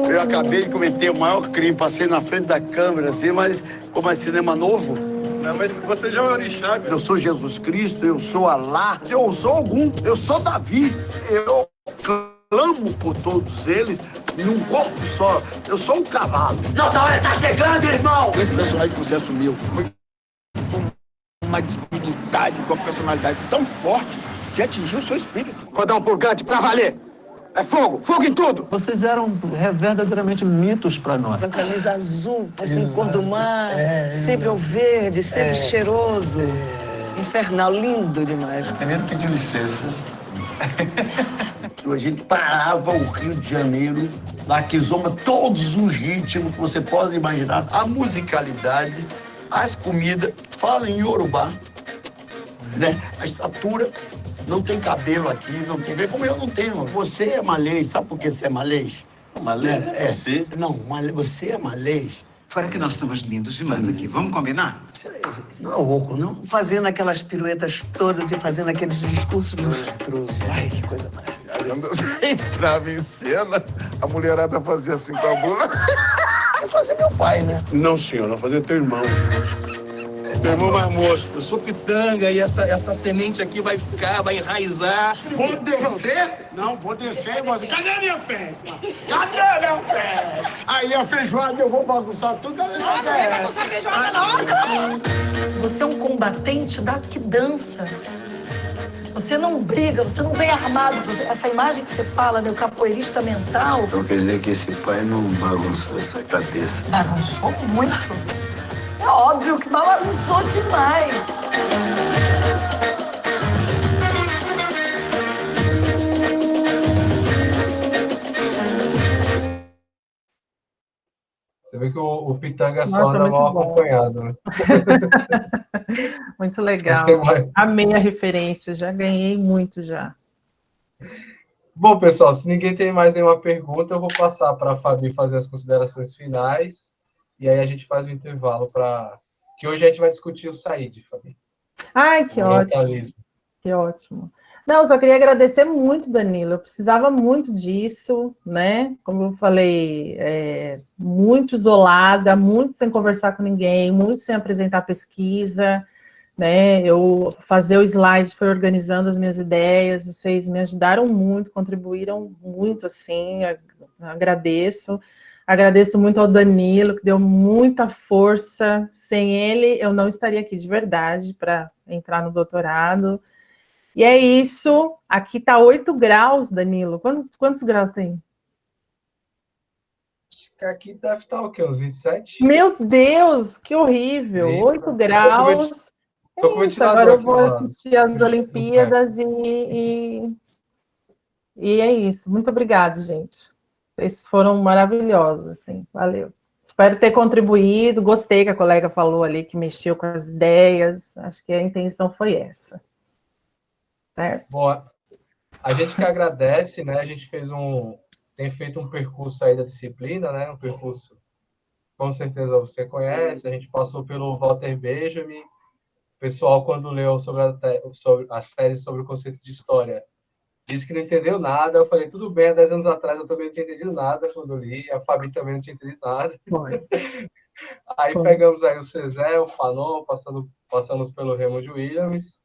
eu acabei de cometer o maior crime, passei na frente da câmera, assim, mas como é cinema novo... Não, mas você já é um orixá. Eu sou Jesus Cristo, eu sou Alá, eu sou algum, eu sou Davi, eu clamo por todos eles num corpo só, eu sou um cavalo. Nossa hora tá chegando, irmão! Esse personagem que você assumiu foi uma dignidade, com uma personalidade tão forte que atingiu o seu espírito. Vou dar um purgante pra valer! É fogo! Fogo em tudo! Vocês eram verdadeiramente mitos para nós. A camisa azul, assim, cor do mar, sempre o verde, sempre cheiroso. Infernal, lindo demais. Primeiro pedir licença. A gente parava o Rio de Janeiro, lá que zoma todos os ritmos que você possa imaginar. A musicalidade, as comidas, fala em Yorubá, né? A estatura, não tem cabelo aqui, não tem... Como eu não tenho. Você é malês, sabe por que você é malês? Malês? Você? Não, você é malês. Fora que nós estamos lindos demais aqui. Vamos combinar? Não é rouco, não? Fazendo aquelas piruetas todas e fazendo aqueles discursos lustrosos. Ai, que coisa maravilhosa. Quando você entrava em cena, a mulherada fazia assim com a bunda. Você fazia meu pai, né? Não, senhor, não fazia teu irmão. Teu irmão mais moço. Eu sou pitanga e essa semente aqui vai ficar, vai enraizar. Vou descer? Não, vou descer e vou dizer, cadê a minha festa? Cadê a minha festa? Aí a feijoada eu vou bagunçar tudo. Não vai bagunçar a feijoada, não. Você é um combatente que dança. Você não briga, você não vem armado. Essa imagem que você fala, né, o capoeirista mental... Então quer dizer que esse pai não bagunçou essa cabeça? Bagunçou muito. É óbvio que bagunçou demais. Você vê que o Pitanga só anda mal acompanhado, né? Muito legal. Amei a referência, já ganhei muito já. Bom, pessoal, se ninguém tem mais nenhuma pergunta, eu vou passar para a Fabi fazer as considerações finais, e aí a gente faz o intervalo para... Que hoje a gente vai discutir o Said, Fabi. Ai, que ótimo. Que ótimo. Não, só queria agradecer muito, Danilo. Eu precisava muito disso, né? Como eu falei, muito isolada, muito sem conversar com ninguém, muito sem apresentar pesquisa, né? Eu fazer o slide foi organizando as minhas ideias, vocês me ajudaram muito, contribuíram muito, assim, agradeço. Agradeço muito ao Danilo, que deu muita força. Sem ele, eu não estaria aqui de verdade para entrar no doutorado. E é isso. Aqui está 8 graus, Danilo. Quantos graus tem? Aqui deve estar o quê? Uns 27? Meu Deus, que horrível! 8 graus. Tô com É isso, agora eu vou aqui, assistir as Olimpíadas e é isso. Muito obrigada, gente. Vocês foram maravilhosos, assim. Valeu. Espero ter contribuído. Gostei que a colega falou ali, que mexeu com as ideias. Acho que a intenção foi essa. Certo? Bom, a gente que agradece, né? A gente tem feito um percurso aí da disciplina, né? Um percurso, com certeza você conhece. A gente passou pelo Walter Benjamin. O pessoal, quando leu sobre as teses sobre o conceito de história, disse que não entendeu nada. Eu falei, tudo bem, há 10 anos atrás eu também não tinha entendido nada quando eu li. A Fabi também não tinha entendido nada. Aí pegamos aí o César, o Fanon, passamos pelo Raymond Williams.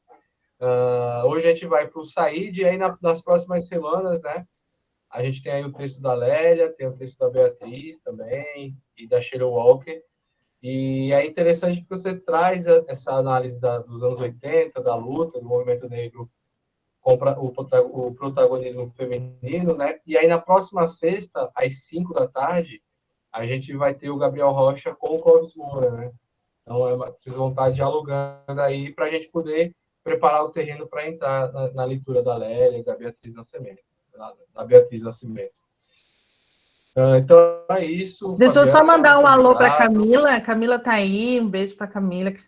Hoje a gente vai para o Said, e aí nas próximas semanas, né? A gente tem aí o texto da Lélia, tem o texto da Beatriz também, e da Sheila Walker. E é interessante porque você traz essa análise dos anos 80, da luta, do movimento negro, com o protagonismo feminino, né? E aí na próxima sexta, às 5 da tarde, a gente vai ter o Gabriel Rocha com o Clóvis Moura, né? Então, vocês vão estar dialogando aí para a gente poder preparar o terreno para entrar na leitura da Lélia e da Beatriz Nascimento. Então, é isso. Deixa eu só Fabiana, mandar um muito alô para a obrigado. Camila. A Camila está aí. Um beijo para a Camila, que